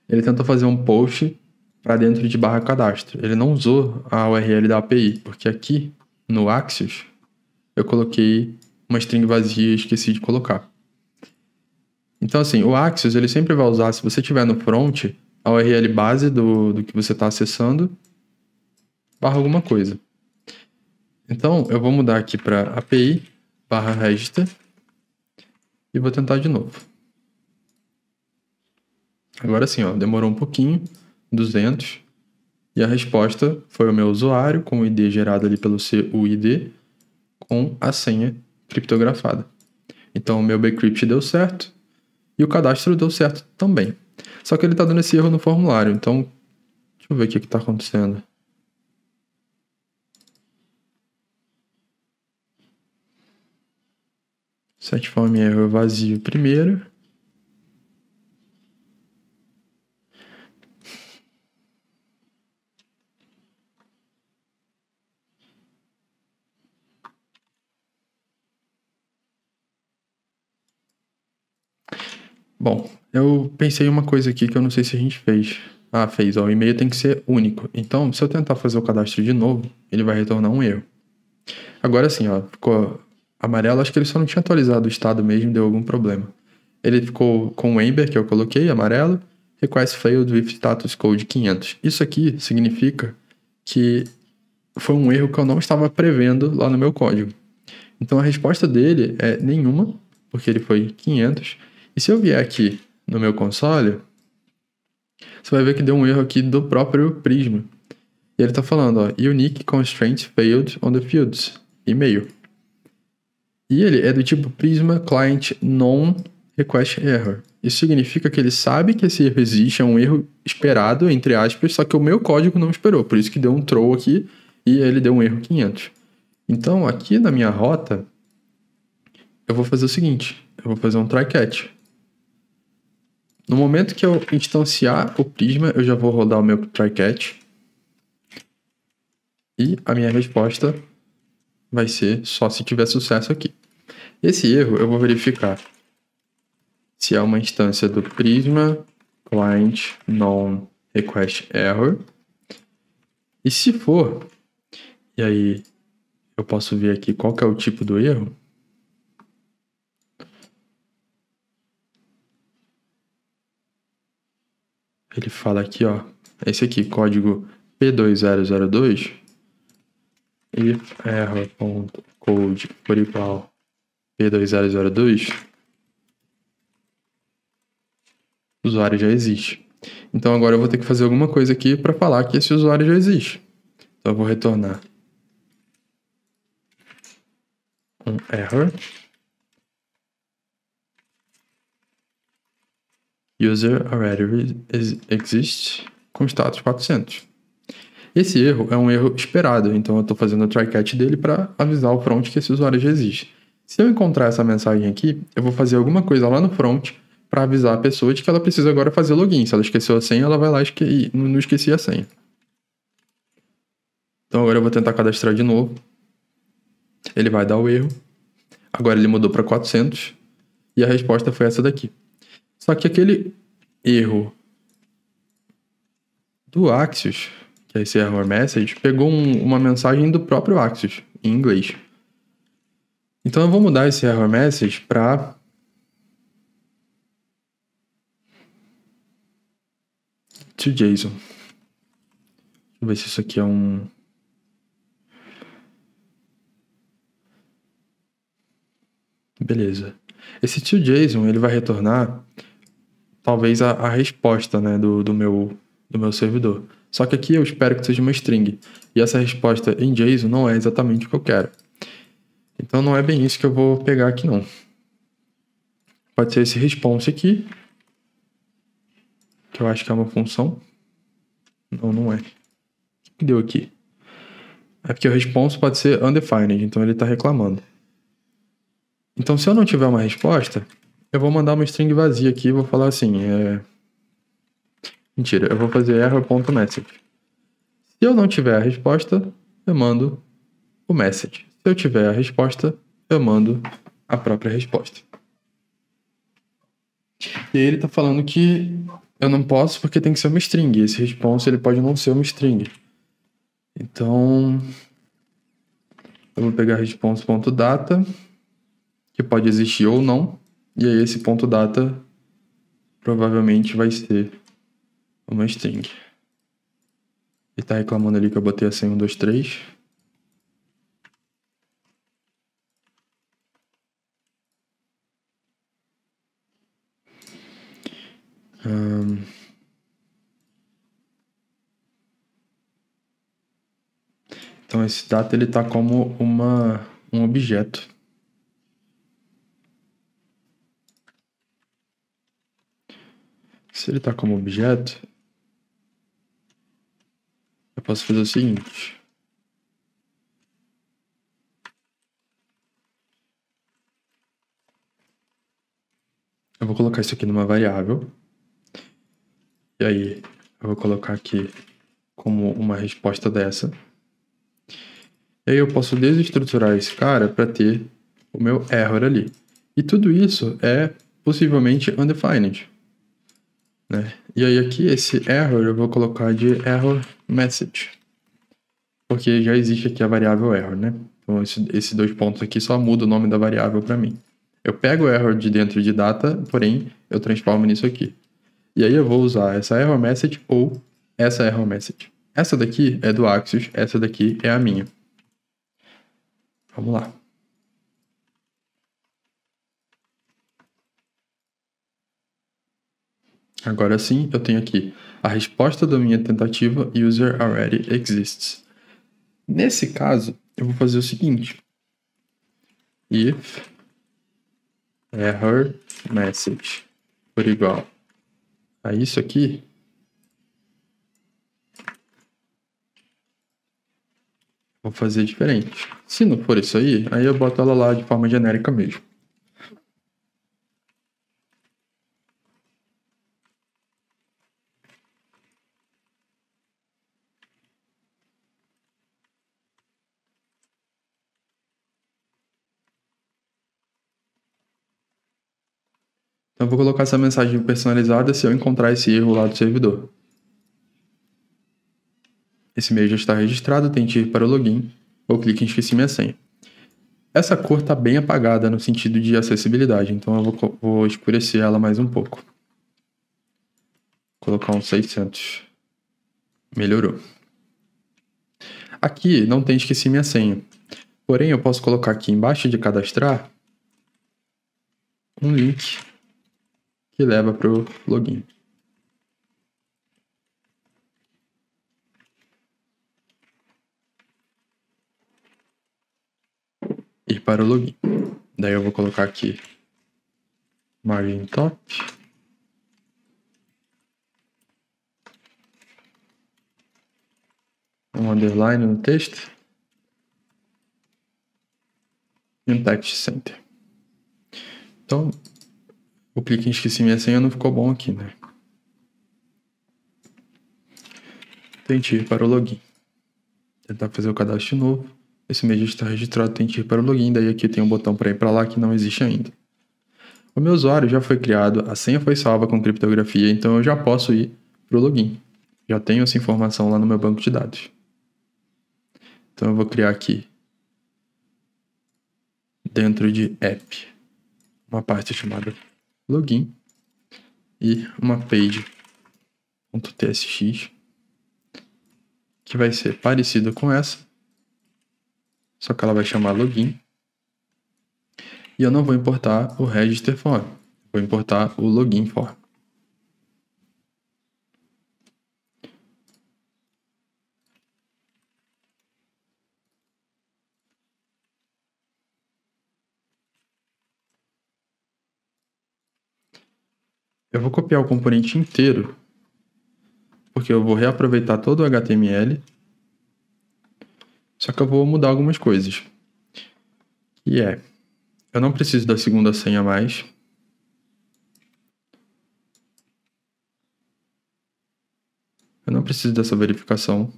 Ele tentou fazer um post para dentro de barra cadastro. Ele não usou a URL da API. Porque aqui, no Axios, eu coloquei uma string vazia e esqueci de colocar. Então, assim, o Axios, ele sempre vai usar, se você tiver no front, a URL base do que você está acessando, barra alguma coisa. Então, eu vou mudar aqui para API, barra register, e vou tentar de novo. Agora sim, ó, demorou um pouquinho, 200, e a resposta foi o meu usuário, com o ID gerado ali pelo CUID, com a senha criptografada. Então, o meu bcrypt deu certo, e o cadastro deu certo também. Só que ele está dando esse erro no formulário, então, deixa eu ver o que está acontecendo. Setform error vazio primeiro. Bom, eu pensei em uma coisa aqui que eu não sei se a gente fez. Ah, fez. Ó, o e-mail tem que ser único. Então, se eu tentar fazer o cadastro de novo, ele vai retornar um erro. Agora sim, ó, ficou amarelo. Acho que ele só não tinha atualizado o estado mesmo, deu algum problema. Ele ficou com o Ember, que eu coloquei, amarelo. Request failed with status code 500. Isso aqui significa que foi um erro que eu não estava prevendo lá no meu código. Então a resposta dele é nenhuma, porque ele foi 500. E se eu vier aqui no meu console, você vai ver que deu um erro aqui do próprio Prisma. E ele está falando, ó, unique constraint failed on the fields, e-mail. E ele é do tipo Prisma Client Non Request Error. Isso significa que ele sabe que esse erro existe, é um erro esperado, entre aspas, só que o meu código não esperou. Por isso que deu um throw aqui e ele deu um erro 500. Então, aqui na minha rota, eu vou fazer o seguinte. Eu vou fazer um try catch. No momento que eu instanciar o Prisma, eu já vou rodar o meu try catch. E a minha resposta vai ser só se tiver sucesso aqui. Esse erro eu vou verificar se é uma instância do Prisma Client Non Request Error. E se for, e aí eu posso ver aqui qual que é o tipo do erro. Ele fala aqui, ó, esse aqui, código P2002, if error.code for igual P2002, o usuário já existe. Então agora eu vou ter que fazer alguma coisa aqui para falar que esse usuário já existe. Então eu vou retornar um error. User already exists com status 400. Esse erro é um erro esperado, então eu estou fazendo o try catch dele para avisar o front que esse usuário já existe. Se eu encontrar essa mensagem aqui, eu vou fazer alguma coisa lá no front para avisar a pessoa de que ela precisa agora fazer login. Se ela esqueceu a senha, ela vai lá e não esqueci a senha. Então agora eu vou tentar cadastrar de novo. Ele vai dar o erro. Agora ele mudou para 400 e a resposta foi essa daqui. Só que aquele erro do Axios, que é esse error message, pegou uma mensagem do próprio Axios, em inglês. Então eu vou mudar esse error message para to JSON. Deixa eu ver se isso aqui é um... Beleza. Esse to JSON, ele vai retornar talvez a resposta, né, do meu servidor. Só que aqui eu espero que seja uma string. E essa resposta em JSON não é exatamente o que eu quero. Então não é bem isso que eu vou pegar aqui, não. Pode ser esse response aqui, que eu acho que é uma função. Não, não é. O que deu aqui? É porque o response pode ser undefined, então ele está reclamando. Então se eu não tiver uma resposta, eu vou mandar uma string vazia aqui e vou falar assim, Mentira, eu vou fazer error.message. Se eu não tiver a resposta, eu mando o message. Se eu tiver a resposta, eu mando a própria resposta. E ele está falando que eu não posso porque tem que ser uma string. Esse response ele pode não ser uma string. Então, eu vou pegar response.data, que pode existir ou não. E aí esse ponto data provavelmente vai ser uma string. Ele está reclamando ali que eu botei a senha 1, 2, 3. Então esse data ele está como um objeto. Se ele está como objeto, eu posso fazer o seguinte. Eu vou colocar isso aqui numa variável. E aí, eu vou colocar aqui como uma resposta dessa. E aí eu posso desestruturar esse cara para ter o meu error ali. E tudo isso é possivelmente undefined, né? E aí aqui esse error eu vou colocar de error message. Porque já existe aqui a variável error, né? Então esses dois pontos aqui só muda o nome da variável para mim. Eu pego o error de dentro de data, porém eu transformo nisso aqui. E aí eu vou usar essa error message ou essa error message. Essa daqui é do Axios, essa daqui é a minha. Vamos lá. Agora sim, eu tenho aqui a resposta da minha tentativa user already exists. Nesse caso, eu vou fazer o seguinte. If error message for igual a isso aqui, vou fazer diferente. Se não for isso aí eu boto ela lá de forma genérica mesmo. Então eu vou colocar essa mensagem personalizada se eu encontrar esse erro lá do servidor. Esse e-mail já está registrado, tente ir para o login ou clique em esqueci minha senha. Essa cor está bem apagada no sentido de acessibilidade, então eu vou escurecer ela mais um pouco. Vou colocar uns 600. Melhorou. Aqui não tem esqueci minha senha. Porém, eu posso colocar aqui embaixo de cadastrar um link que leva para o login. Ir para o login. Daí eu vou colocar aqui margin top. Um underline no texto. E um text center. Então, o clique em esqueci minha senha não ficou bom aqui, né? Tente ir para o login. Tentar fazer o cadastro de novo. Esse e-mail já está registrado, tente ir para o login. Daí aqui tem um botão para ir para lá que não existe ainda. O meu usuário já foi criado, a senha foi salva com criptografia, então eu já posso ir para o login. Já tenho essa informação lá no meu banco de dados. Então eu vou criar aqui, dentro de app, uma parte chamada login e uma page.tsx que vai ser parecida com essa, só que ela vai chamar login. E eu não vou importar o register form, vou importar o login form. Eu vou copiar o componente inteiro, porque eu vou reaproveitar todo o HTML, só que eu vou mudar algumas coisas. E eu não preciso da segunda senha mais. Eu não preciso dessa verificação.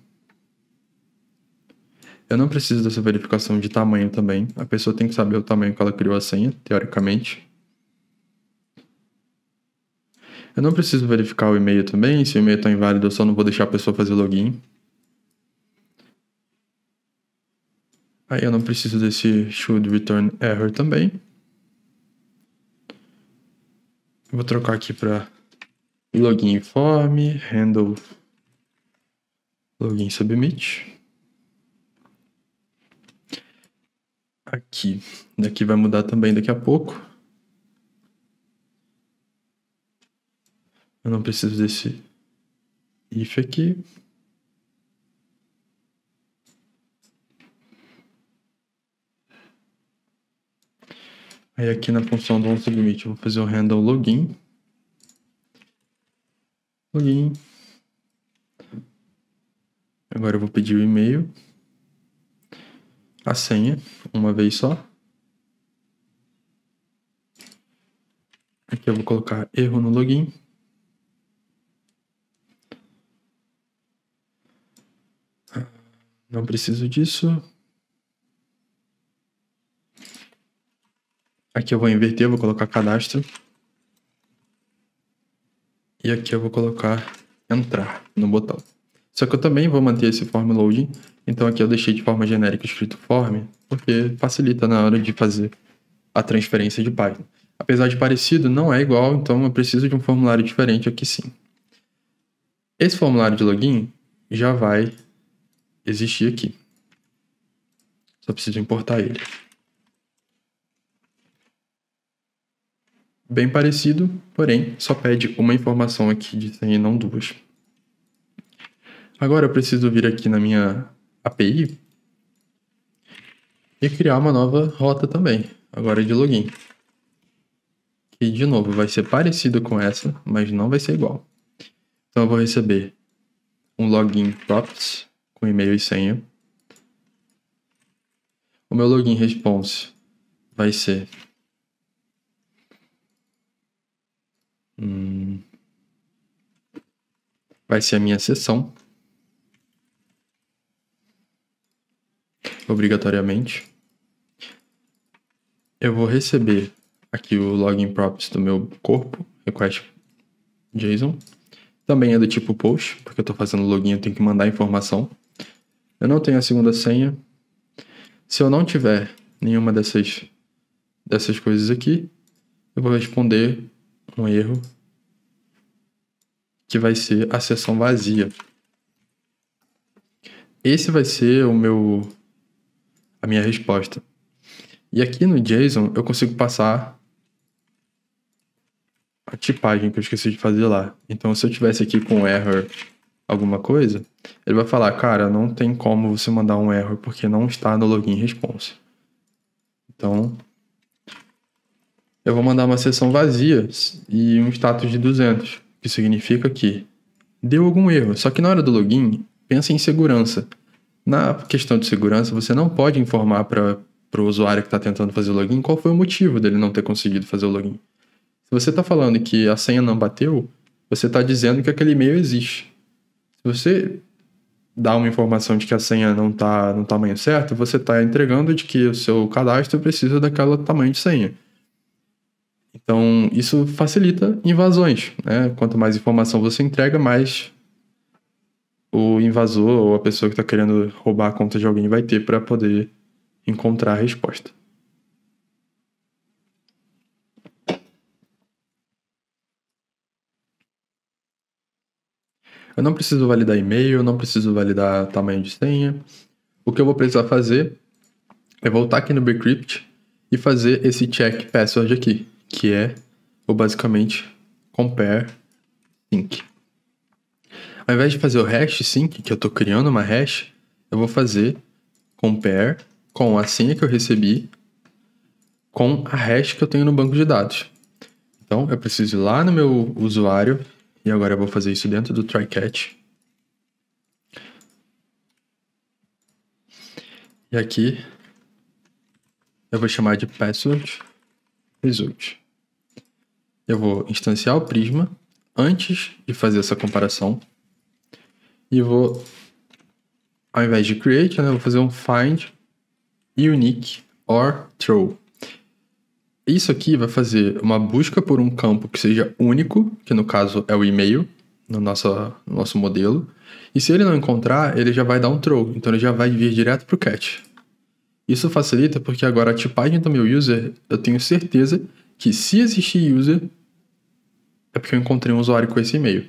Eu não preciso dessa verificação de tamanho também. A pessoa tem que saber o tamanho que ela criou a senha, teoricamente. Eu não preciso verificar o e-mail também. Se o e-mail está inválido, eu só não vou deixar a pessoa fazer login. Aí eu não preciso desse should return error também. Eu vou trocar aqui para login form, handle login submit. Aqui. Daqui vai mudar também daqui a pouco. Eu não preciso desse if aqui. Aí aqui na função do onSubmit eu vou fazer o handle login. Login. Agora eu vou pedir o e-mail. A senha, uma vez só. Aqui eu vou colocar erro no login. Não preciso disso. Aqui eu vou inverter, vou colocar cadastro. E aqui eu vou colocar entrar no botão. Só que eu também vou manter esse form loading. Então aqui eu deixei de forma genérica escrito form, porque facilita na hora de fazer a transferência de Python. Apesar de parecido, não é igual, então eu preciso de um formulário diferente aqui sim. Esse formulário de login já vai existir aqui. Só preciso importar ele. Bem parecido, porém só pede uma informação aqui de senha e não duas. Agora eu preciso vir aqui na minha API e criar uma nova rota também, agora de login. Que de novo vai ser parecido com essa, mas não vai ser igual. Então eu vou receber um login props com e-mail e senha. O meu login response vai ser a minha sessão, obrigatoriamente. Eu vou receber aqui o login props do meu corpo, request JSON. Também é do tipo post, porque eu estou fazendo login, eu tenho que mandar informação. Eu não tenho a segunda senha. Se eu não tiver nenhuma dessas coisas aqui, eu vou responder um erro que vai ser a sessão vazia. Esse vai ser a minha resposta. E aqui no JSON eu consigo passar a tipagem que eu esqueci de fazer lá. Então se eu tivesse aqui com error alguma coisa, ele vai falar, cara, não tem como você mandar um error porque não está no login response. Então eu vou mandar uma sessão vazia e um status de 200, que significa que deu algum erro. Só que na hora do login, pensa em segurança. Na questão de segurança, você não pode informar para o usuário que está tentando fazer o login qual foi o motivo dele não ter conseguido fazer o login. Se você está falando que a senha não bateu, você está dizendo que aquele e-mail existe. Se você dá uma informação de que a senha não está no tamanho certo, você está entregando de que o seu cadastro precisa daquele tamanho de senha. Então, isso facilita invasões, né? Quanto mais informação você entrega, mais o invasor ou a pessoa que está querendo roubar a conta de alguém vai ter para poder encontrar a resposta. Eu não preciso validar e-mail, não preciso validar tamanho de senha. O que eu vou precisar fazer é voltar aqui no Bcrypt e fazer esse check password aqui, que é o basicamente compare sync. Ao invés de fazer o hash sync, que eu estou criando uma hash, eu vou fazer compare com a senha que eu recebi com a hash que eu tenho no banco de dados. Então, eu preciso ir lá no meu usuário, e agora eu vou fazer isso dentro do try-catch. E aqui, eu vou chamar de password result. Eu vou instanciar o Prisma antes de fazer essa comparação. E vou, ao invés de create, eu vou fazer um find unique or throw. Isso aqui vai fazer uma busca por um campo que seja único, que no caso é o e-mail, no nosso modelo. E se ele não encontrar, ele já vai dar um throw. Então ele já vai vir direto para o catch. Isso facilita porque agora a tipagem do meu user, eu tenho certeza que se existir user, é porque eu encontrei um usuário com esse e-mail.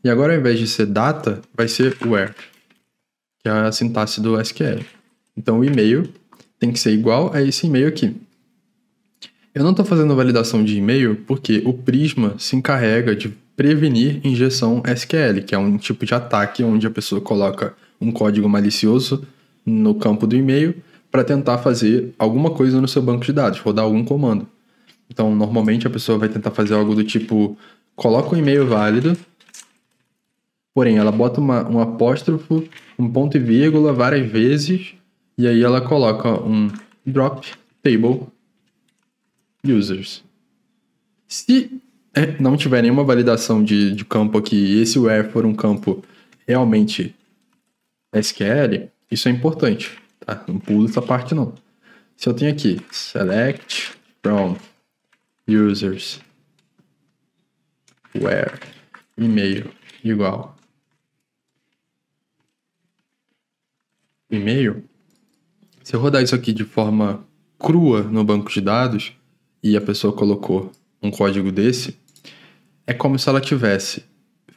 E agora, ao invés de ser data, vai ser where, que é a sintaxe do SQL. Então o e-mail tem que ser igual a esse e-mail aqui. Eu não estou fazendo validação de e-mail porque o Prisma se encarrega de prevenir injeção SQL, que é um tipo de ataque onde a pessoa coloca um código malicioso no campo do e-mail para tentar fazer alguma coisa no seu banco de dados, rodar algum comando. Então, normalmente a pessoa vai tentar fazer algo do tipo, coloca um e-mail válido, porém ela bota um apóstrofo, um ponto e vírgula várias vezes, e aí ela coloca um drop table users. Se não tiver nenhuma validação de campo aqui e esse where for um campo realmente SQL, isso é importante, tá? Não pulo essa parte não. Se eu tenho aqui select from users where e-mail igual e-mail, se eu rodar isso aqui de forma crua no banco de dados e a pessoa colocou um código desse, é como se ela tivesse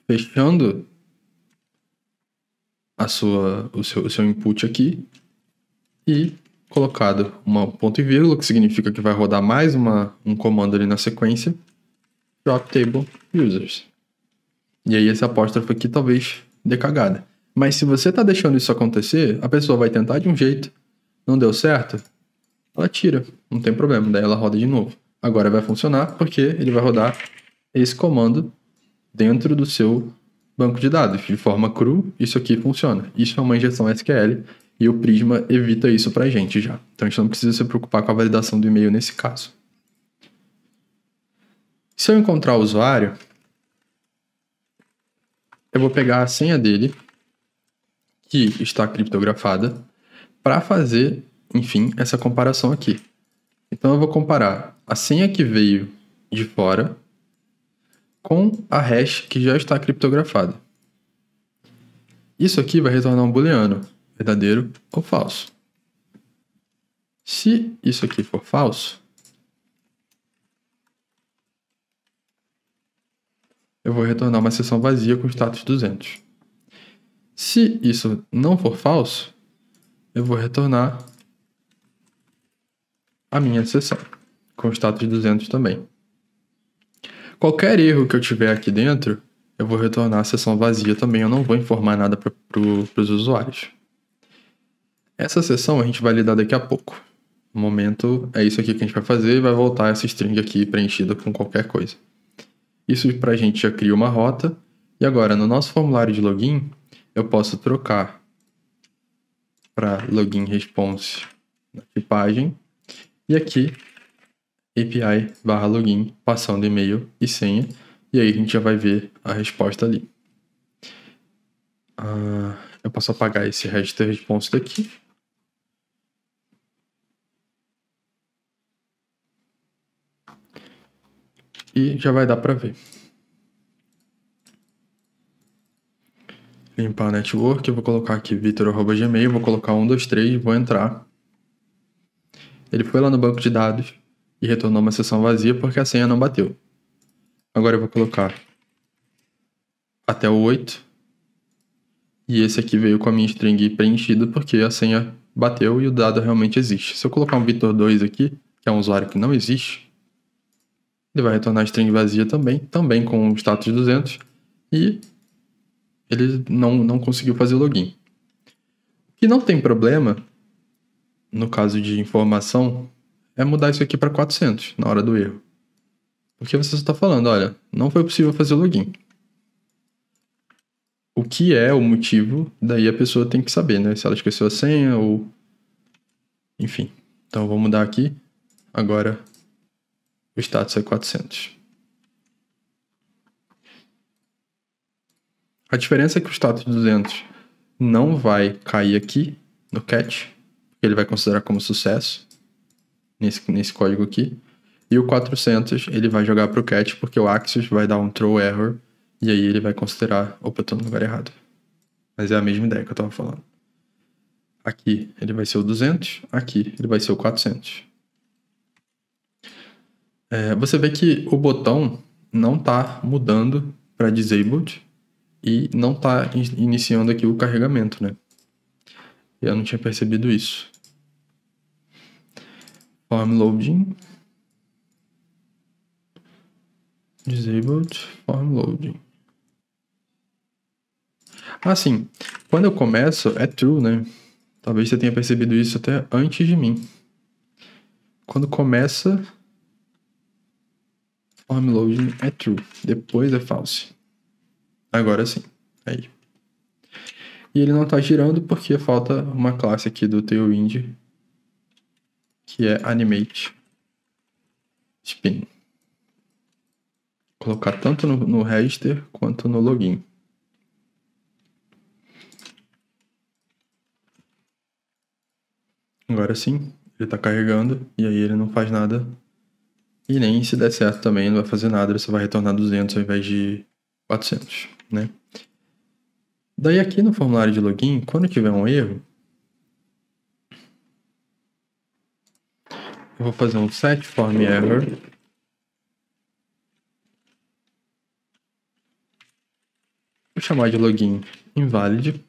fechando o seu input aqui e colocado uma ponto e vírgula, que significa que vai rodar mais um comando ali na sequência, drop table users. E aí esse apóstrofo aqui talvez dê cagada. Mas se você está deixando isso acontecer, a pessoa vai tentar de um jeito, não deu certo, ela tira, não tem problema, daí ela roda de novo. Agora vai funcionar porque ele vai rodar esse comando dentro do seu banco de dados. De forma cru, isso aqui funciona. Isso é uma injeção SQL e o Prisma evita isso pra gente já. Então a gente não precisa se preocupar com a validação do e-mail nesse caso. Se eu encontrar o usuário, eu vou pegar a senha dele, que está criptografada, para fazer, enfim, essa comparação aqui. Então eu vou comparar a senha que veio de fora com a hash que já está criptografada. Isso aqui vai retornar um booleano, verdadeiro ou falso. Se isso aqui for falso, eu vou retornar uma seção vazia com status 200. Se isso não for falso, eu vou retornar a minha seção com status 200 também. Qualquer erro que eu tiver aqui dentro, eu vou retornar a seção vazia também. Eu não vou informar nada para os usuários. Essa seção a gente vai lidar daqui a pouco. No momento, é isso aqui que a gente vai fazer e vai voltar essa string aqui preenchida com qualquer coisa. Isso pra gente já cria uma rota. E agora, no nosso formulário de login, eu posso trocar para login response na tipagem. E aqui, API/login, passando e-mail e senha. E aí a gente já vai ver a resposta ali. Eu posso apagar esse register response daqui. E já vai dar para ver. Limpar a network, eu vou colocar aqui vitor@gmail, vou colocar 123, vou entrar. Ele foi lá no banco de dados e retornou uma seção vazia porque a senha não bateu. Agora eu vou colocar até o 8. E esse aqui veio com a minha string preenchida porque a senha bateu e o dado realmente existe. Se eu colocar um Vitor2 aqui, que é um usuário que não existe, ele vai retornar a string vazia também com o status 200, e ele não conseguiu fazer o login. O que não tem problema, no caso de informação, é mudar isso aqui para 400 na hora do erro. Porque você só está falando, olha, não foi possível fazer o login. O que é o motivo, daí a pessoa tem que saber, né? Se ela esqueceu a senha ou... Enfim. Então eu vou mudar aqui. Agora o status é 400. A diferença é que o status 200 não vai cair aqui no catch, porque ele vai considerar como sucesso nesse código aqui. E o 400 ele vai jogar para o catch porque o Axios vai dar um throw error e aí ele vai considerar, opa, estou no lugar errado. Mas é a mesma ideia que eu estava falando. Aqui ele vai ser o 200, aqui ele vai ser o 400. Você vê que o botão não está mudando para disabled e não está iniciando aqui o carregamento, né? Eu não tinha percebido isso. Form loading. Disabled form loading. Sim. Quando eu começo, é true, né? Talvez você tenha percebido isso até antes de mim. Quando começa, form loading é true. Depois é false. Agora sim. Aí. E ele não está girando porque falta uma classe aqui do Tailwind, que é animate spin. colocar tanto no register quanto no login. Agora sim, ele está carregando e aí ele não faz nada. E nem se der certo também, não vai fazer nada, ele só vai retornar 200 ao invés de 400, né? Daí aqui no formulário de login, quando tiver um erro, eu vou fazer um set form error. Vou chamar de login invalid.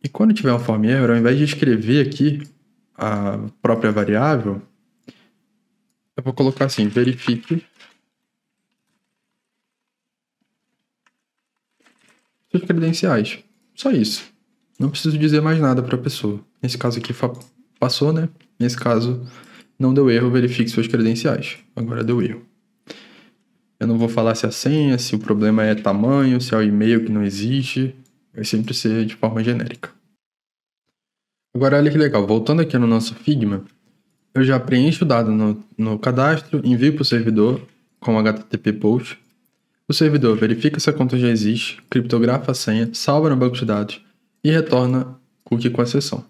E quando tiver um form error, ao invés de escrever aqui a própria variável, eu vou colocar assim, verifique seus credenciais. Só isso. Não preciso dizer mais nada para a pessoa. Nesse caso aqui passou, né? Nesse caso não deu erro, verifique seus credenciais. Agora deu erro. Eu não vou falar se é a senha, se o problema é tamanho, se é o e-mail que não existe. Vai sempre ser de forma genérica. Agora olha que legal. Voltando aqui no nosso Figma, eu já preencho o dado no cadastro, envio para o servidor com HTTP post. O servidor verifica se a conta já existe, criptografa a senha, salva no banco de dados e retorna cookie com a sessão.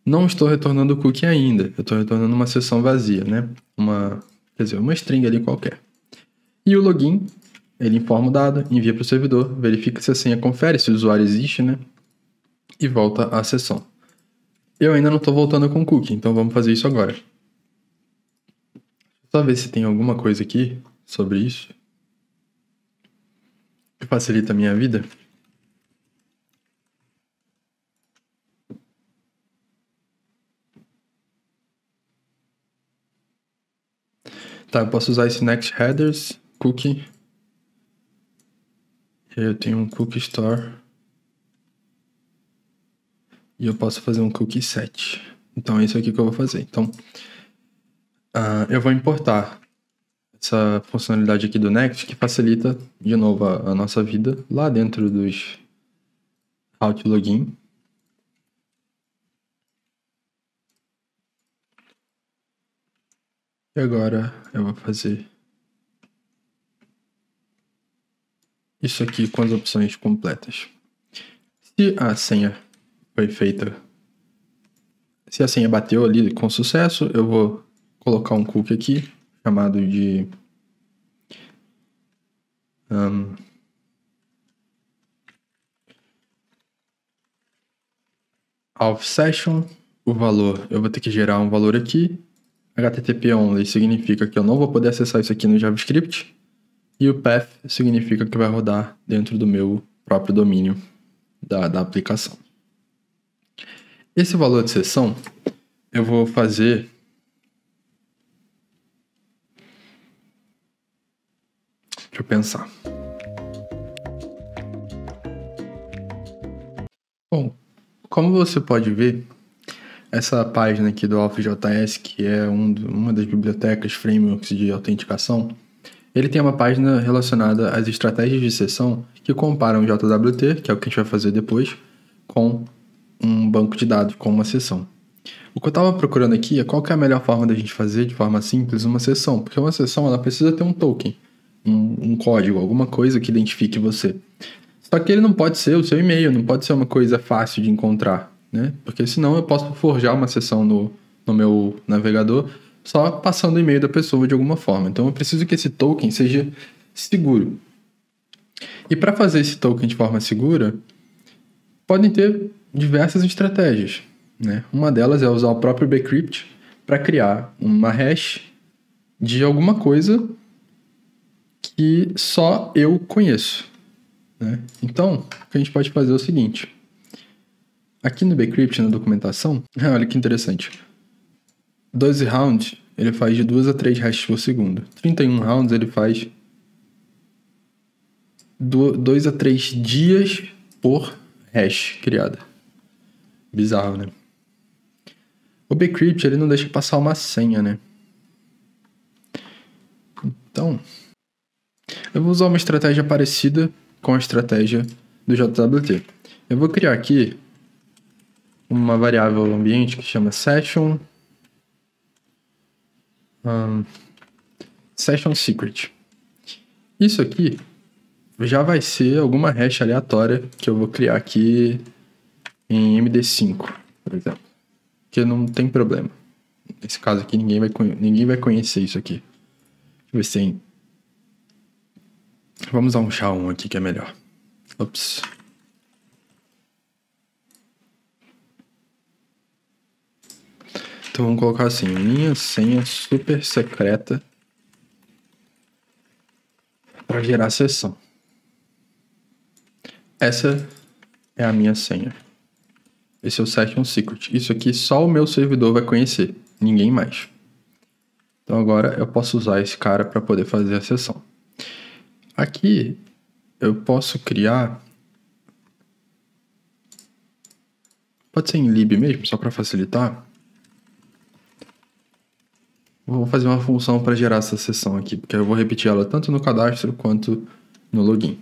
Não estou retornando o cookie ainda, eu estou retornando uma sessão vazia, né? Uma string ali qualquer. E o login, ele informa o dado, envia para o servidor, verifica se a senha, confere se o usuário existe, né? E volta à sessão. Eu ainda não estou voltando com o cookie, então vamos fazer isso agora. Só ver se tem alguma coisa aqui sobre isso que facilita a minha vida. Tá, eu posso usar esse next headers, cookie. Eu tenho um cookie store. E eu posso fazer um cookie set. Então é isso aqui que eu vou fazer. Então, eu vou importar essa funcionalidade aqui do next que facilita, de novo, a nossa vida lá dentro dos route login. E agora eu vou fazer isso aqui com as opções completas. Se a senha foi feita, se a senha bateu ali com sucesso, eu vou colocar um cookie aqui, chamado de auth session. O valor, eu vou ter que gerar um valor aqui. HTTP only significa que eu não vou poder acessar isso aqui no JavaScript. E o path significa que vai rodar dentro do meu próprio domínio da aplicação. Esse valor de sessão eu vou fazer deixa eu pensar. Bom, como você pode ver, essa página aqui do AuthJS, que é uma das bibliotecas, frameworks de autenticação, ele tem uma página relacionada às estratégias de sessão que comparam o JWT, que é o que a gente vai fazer depois, com um banco de dados, com uma sessão. O que eu estava procurando aqui é qual que é a melhor forma da gente fazer de forma simples uma sessão, porque uma sessão ela precisa ter um token, um código, alguma coisa que identifique você. Só que ele não pode ser o seu e-mail, não pode ser uma coisa fácil de encontrar, né? Porque senão eu posso forjar uma sessão no meu navegador só passando o e-mail da pessoa de alguma forma. Então eu preciso que esse token seja seguro. E para fazer esse token de forma segura, podem ter diversas estratégias, né? Uma delas é usar o próprio bcrypt para criar uma hash de alguma coisa que só eu conheço, né? Então, o que a gente pode fazer é o seguinte. Aqui no bcrypt, na documentação, olha que interessante. 12 rounds, ele faz de 2 a 3 hashes por segundo. 31 rounds, ele faz 2 a 3 dias por hash criada. Bizarro, né? O bcrypt, ele não deixa passar uma senha, né? Então, eu vou usar uma estratégia parecida com a estratégia do JWT. Eu vou criar aqui uma variável ambiente que chama session secret. Isso aqui já vai ser alguma hash aleatória que eu vou criar aqui em MD5, por exemplo. Que não tem problema. Nesse caso aqui, ninguém vai conhecer isso aqui. Deixa eu ver se tem... Vamos usar um SHA-1 aqui que é melhor. Ops. Então vamos colocar assim, minha senha super secreta para gerar sessão. Essa é a minha senha. Esse é o Session Secret. Isso aqui só o meu servidor vai conhecer, ninguém mais. Então agora eu posso usar esse cara para poder fazer a sessão. Aqui eu posso criar... Pode ser em lib mesmo, só para facilitar. Vou fazer uma função para gerar essa sessão aqui, porque eu vou repetir ela tanto no cadastro quanto no login.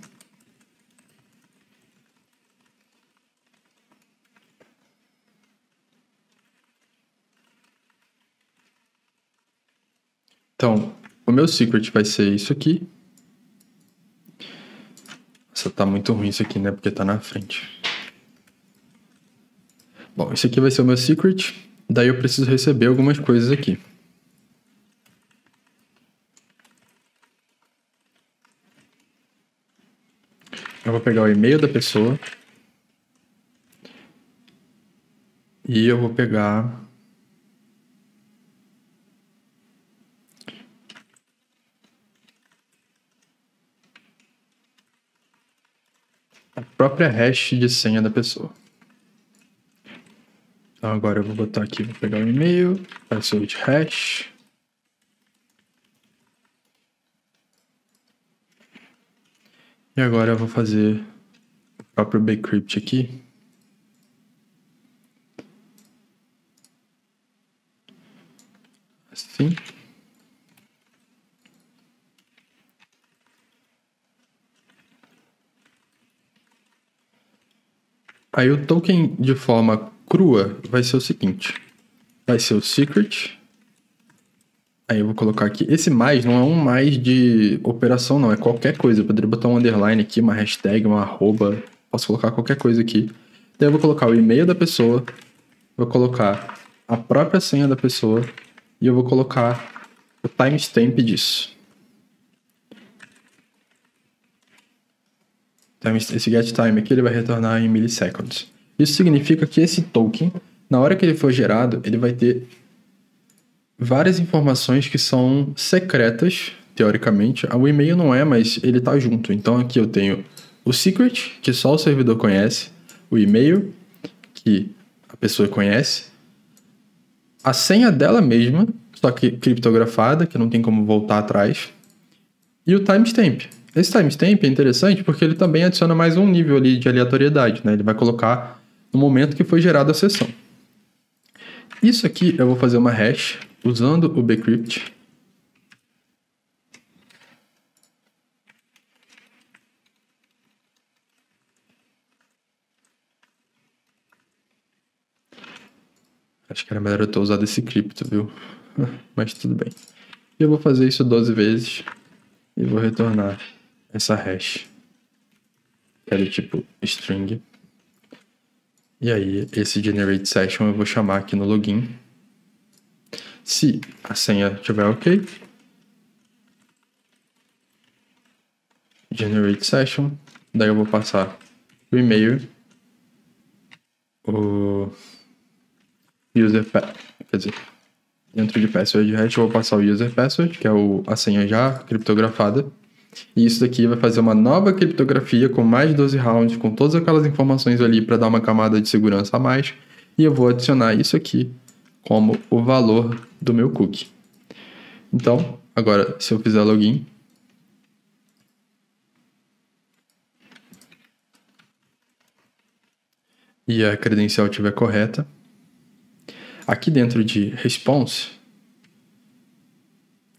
Então, o meu secret vai ser isso aqui. Nossa, tá muito ruim isso aqui, né? Porque tá na frente. Bom, esse aqui vai ser o meu secret. Daí eu preciso receber algumas coisas aqui. Eu vou pegar o e-mail da pessoa. E eu vou pegar... a própria hash de senha da pessoa. Então agora eu vou botar aqui, vou pegar o e-mail, password hash. E agora eu vou fazer o próprio bcrypt aqui. Assim. Aí o token de forma crua vai ser o seguinte. Vai ser o secret. Aí eu vou colocar aqui. Esse mais não é um mais de operação, não. É qualquer coisa. Eu poderia botar um underline aqui, uma hashtag, uma arroba. Posso colocar qualquer coisa aqui. Daí eu vou colocar o e-mail da pessoa. Vou colocar a própria senha da pessoa. E eu vou colocar o timestamp disso. Esse getTime aqui ele vai retornar em milliseconds. Isso significa que esse token, na hora que ele for gerado, ele vai ter várias informações que são secretas, teoricamente. O e-mail não é, mas ele está junto. Então aqui eu tenho o secret, que só o servidor conhece, o e-mail, que a pessoa conhece, a senha dela mesma, só que criptografada, que não tem como voltar atrás, e o timestamp. Esse timestamp é interessante porque ele também adiciona mais um nível ali de aleatoriedade, né? Ele vai colocar no momento que foi gerada a sessão. Isso aqui eu vou fazer uma hash usando o bcrypt. Acho que era melhor eu ter usado esse cripto, viu? Mas tudo bem. Eu vou fazer isso 12 vezes e vou retornar essa hash. Que é do tipo string. E aí, esse generate session eu vou chamar aqui no login. Se a senha estiver ok, generate session, daí eu vou passar o e-mail, o user quer dizer, dentro de password hash eu vou passar o user password, que é a senha já criptografada, e isso daqui vai fazer uma nova criptografia com mais 12 rounds, com todas aquelas informações ali para dar uma camada de segurança a mais, e eu vou adicionar isso aqui como o valor do meu cookie. Então, agora, se eu fizer login, e a credencial estiver correta, aqui dentro de response,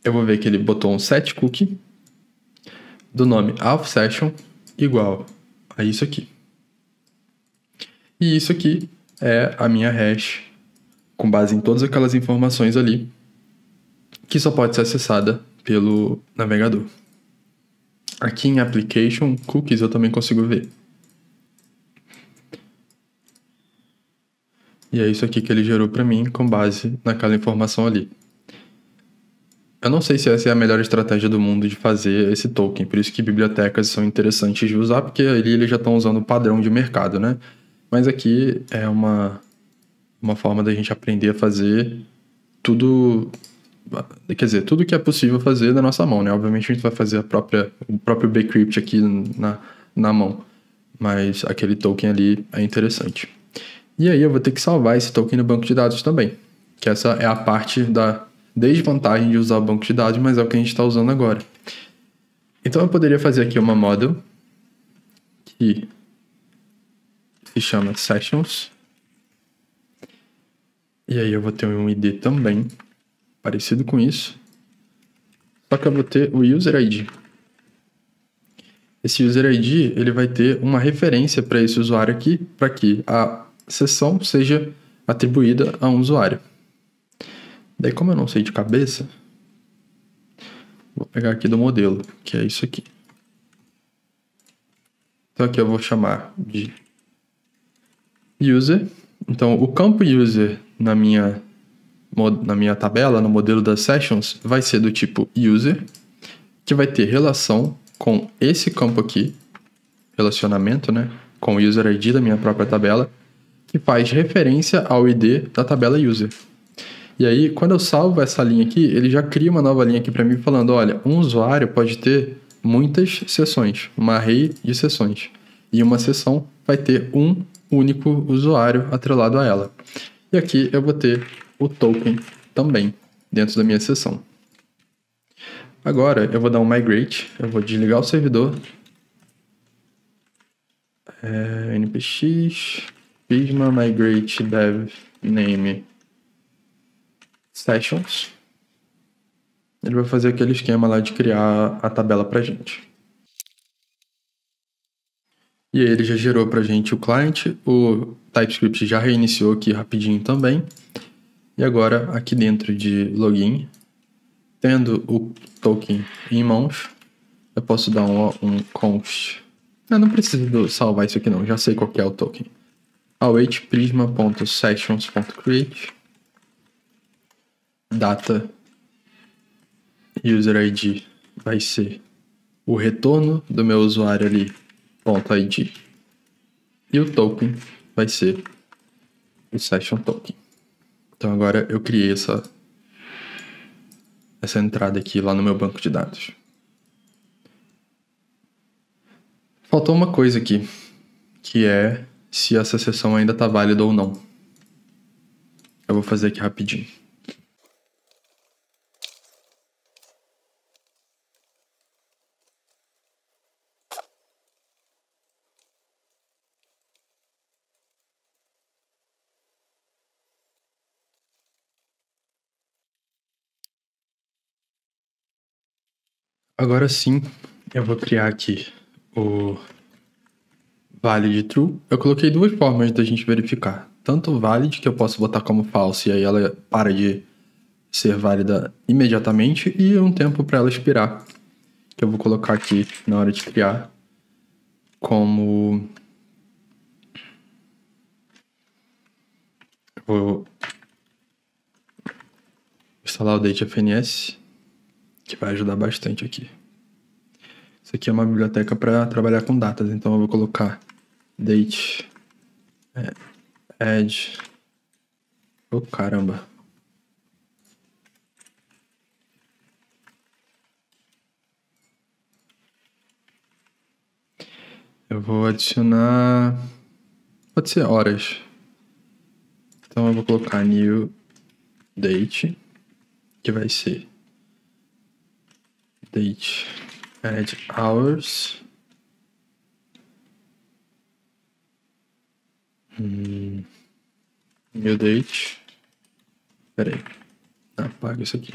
eu vou ver que ele botou um set cookie do nome authSession igual a isso aqui. E isso aqui é a minha hash com base em todas aquelas informações ali que só pode ser acessada pelo navegador. Aqui em Application, Cookies, eu também consigo ver. E é isso aqui que ele gerou para mim com base naquela informação ali. Eu não sei se essa é a melhor estratégia do mundo de fazer esse token, por isso que bibliotecas são interessantes de usar, porque ali eles já estão usando o padrão de mercado, né? Mas aqui é uma forma da gente aprender a fazer tudo, quer dizer, tudo que é possível fazer da nossa mão, né? Obviamente a gente vai fazer o próprio bcrypt aqui na mão, mas aquele token ali é interessante. E aí eu vou ter que salvar esse token no banco de dados também, que essa é a parte da desvantagem de usar o banco de dados, mas é o que a gente está usando agora. Então eu poderia fazer aqui uma model que se chama Sessions. E aí eu vou ter um ID também, parecido com isso. Só que eu vou ter o User ID. Esse User ID, ele vai ter uma referência para esse usuário aqui, para que a sessão seja atribuída a um usuário. Daí, como eu não sei de cabeça, vou pegar aqui do modelo, que é isso aqui. Então aqui eu vou chamar de User. Então o campo User na minha tabela, no modelo das Sessions, vai ser do tipo User, que vai ter relação com esse campo aqui, relacionamento, né, com o User ID da minha própria tabela, que faz referência ao ID da tabela User. E aí, quando eu salvo essa linha aqui, ele já cria uma nova linha aqui para mim falando, olha, um usuário pode ter muitas sessões, uma array de sessões. E uma sessão vai ter um único usuário atrelado a ela. E aqui eu vou ter o token também dentro da minha sessão. Agora eu vou dar um migrate, eu vou desligar o servidor. npx prisma migrate dev name sessions. Ele vai fazer aquele esquema lá de criar a tabela pra gente. E aí ele já gerou pra gente o client, o TypeScript já reiniciou aqui rapidinho também. E agora aqui dentro de login, tendo o token em mãos, eu posso dar um const. Eu não preciso salvar isso aqui não, já sei qual que é o token. Await prisma.sessions.create data user ID vai ser o retorno do meu usuário ali, .id. E o token vai ser o session token. Então agora eu criei essa entrada aqui lá no meu banco de dados. Faltou uma coisa aqui, que é se essa sessão ainda está válida ou não. Eu vou fazer aqui rapidinho. Agora sim, eu vou criar aqui o valid true. Eu coloquei duas formas da gente verificar. Tanto o valid, que eu posso botar como false, e aí ela para de ser válida imediatamente, e um tempo para ela expirar, que eu vou colocar aqui na hora de criar como... Vou instalar o DateFNS, que vai ajudar bastante aqui. Isso aqui é uma biblioteca para trabalhar com datas, então eu vou colocar date add. Oh, caramba. Eu vou adicionar... Pode ser horas. Então eu vou colocar new date, que vai ser date add hours. New date. Pera aí. Apaga isso aqui.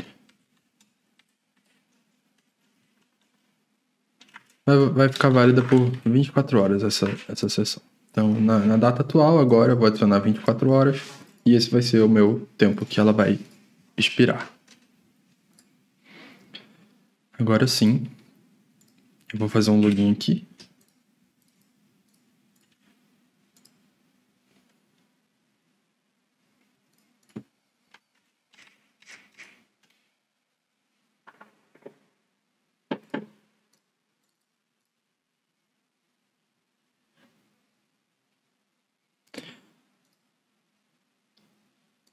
Vai ficar válida por 24 horas essa sessão. Então, na data atual, agora eu vou adicionar 24 horas. E esse vai ser o meu tempo que ela vai expirar. Agora sim, Eu vou fazer um login aqui.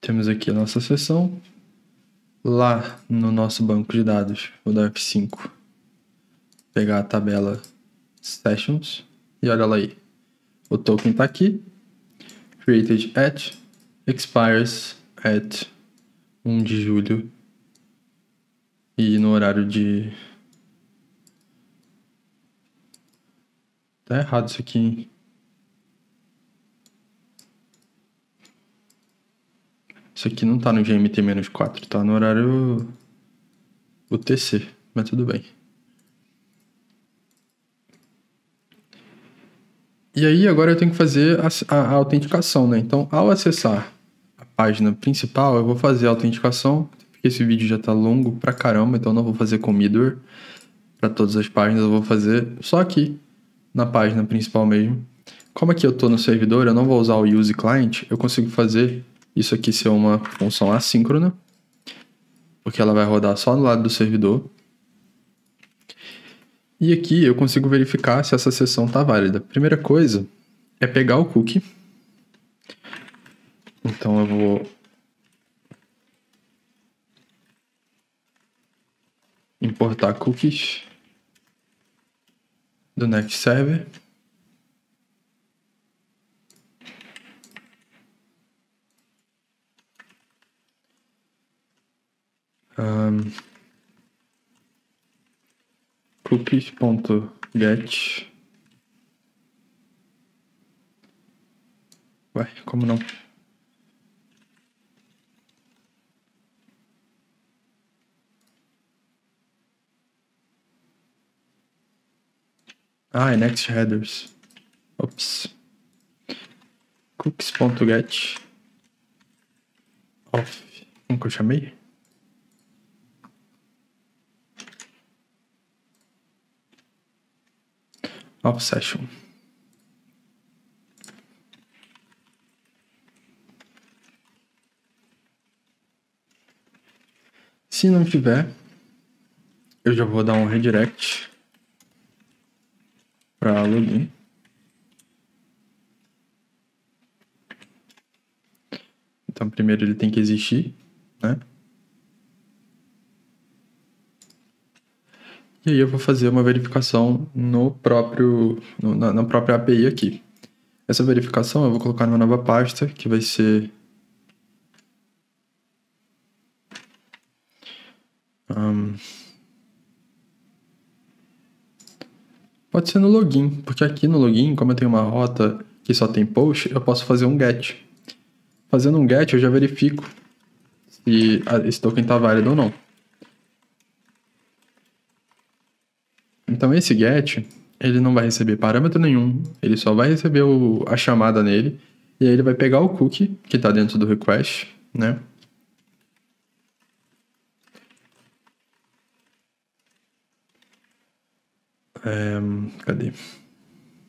Temos aqui a nossa sessão. Lá no nosso banco de dados, vou dar F5. Pegar a tabela Sessions. E olha lá aí. O token está aqui. Created at. Expires at 1 de julho. E no horário de... Tá errado isso aqui, hein? Isso aqui não tá no GMT-4, tá no horário UTC, mas tudo bem. E aí agora eu tenho que fazer a autenticação, né? Então, ao acessar a página principal, eu vou fazer a autenticação, porque esse vídeo já tá longo pra caramba, então eu não vou fazer com Midware para todas as páginas, eu vou fazer só aqui na página principal mesmo. Como aqui eu tô no servidor, eu não vou usar o use client, eu consigo fazer isso aqui ser uma função assíncrona, porque ela vai rodar só no lado do servidor. E aqui eu consigo verificar se essa sessão está válida. Primeira coisa é pegar o cookie. Então eu vou importar cookies do Next Server. Cookies.get. Ué, como não? Ah, é next headers. Ops. Cookies.get. Off. Como que eu chamei? Off session. Se não tiver, eu já vou dar um redirect para login. Então, primeiro ele tem que existir, né? E aí eu vou fazer uma verificação no próprio, na própria API aqui. Essa verificação eu vou colocar numa nova pasta, que vai ser... pode ser no login, porque aqui no login, como eu tenho uma rota que só tem post, eu posso fazer um get. Fazendo um get, eu já verifico se esse token está válido ou não. Então esse get, ele não vai receber parâmetro nenhum, ele só vai receber a chamada nele, e aí ele vai pegar o cookie que está dentro do request, né? Cadê?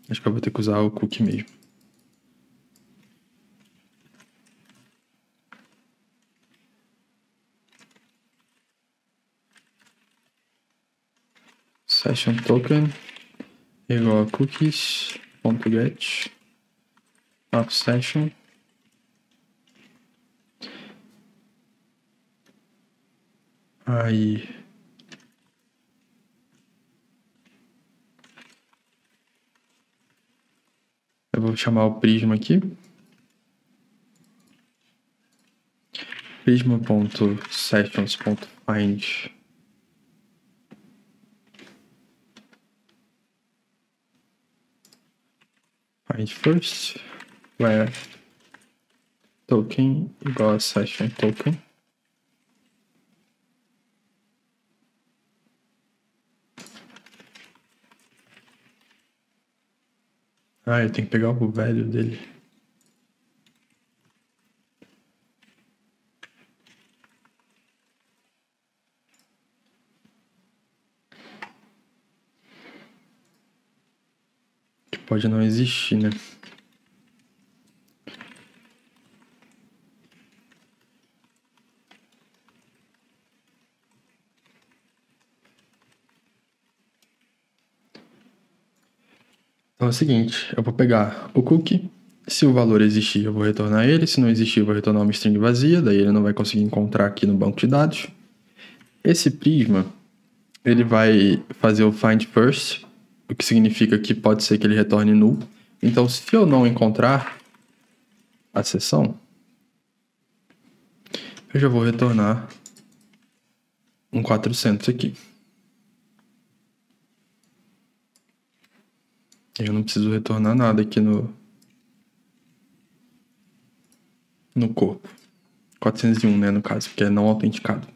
Acho que eu vou ter que usar o cookie mesmo. Session token igual a cookies.get app session. Aí eu vou chamar o Prisma aqui. Prisma.sessions.find first, where token igual a session token. Ah, eu tenho que pegar o velho dele. pode não existir, né? Então é o seguinte, eu vou pegar o cookie, se o valor existir eu vou retornar ele, se não existir eu vou retornar uma string vazia, daí ele não vai conseguir encontrar aqui no banco de dados. Esse prisma, ele vai fazer o find first, o que significa que pode ser que ele retorne null. Então se eu não encontrar a seção, eu já vou retornar um 400 aqui. Eu não preciso retornar nada aqui no corpo. 401, né, no caso, que é não autenticado.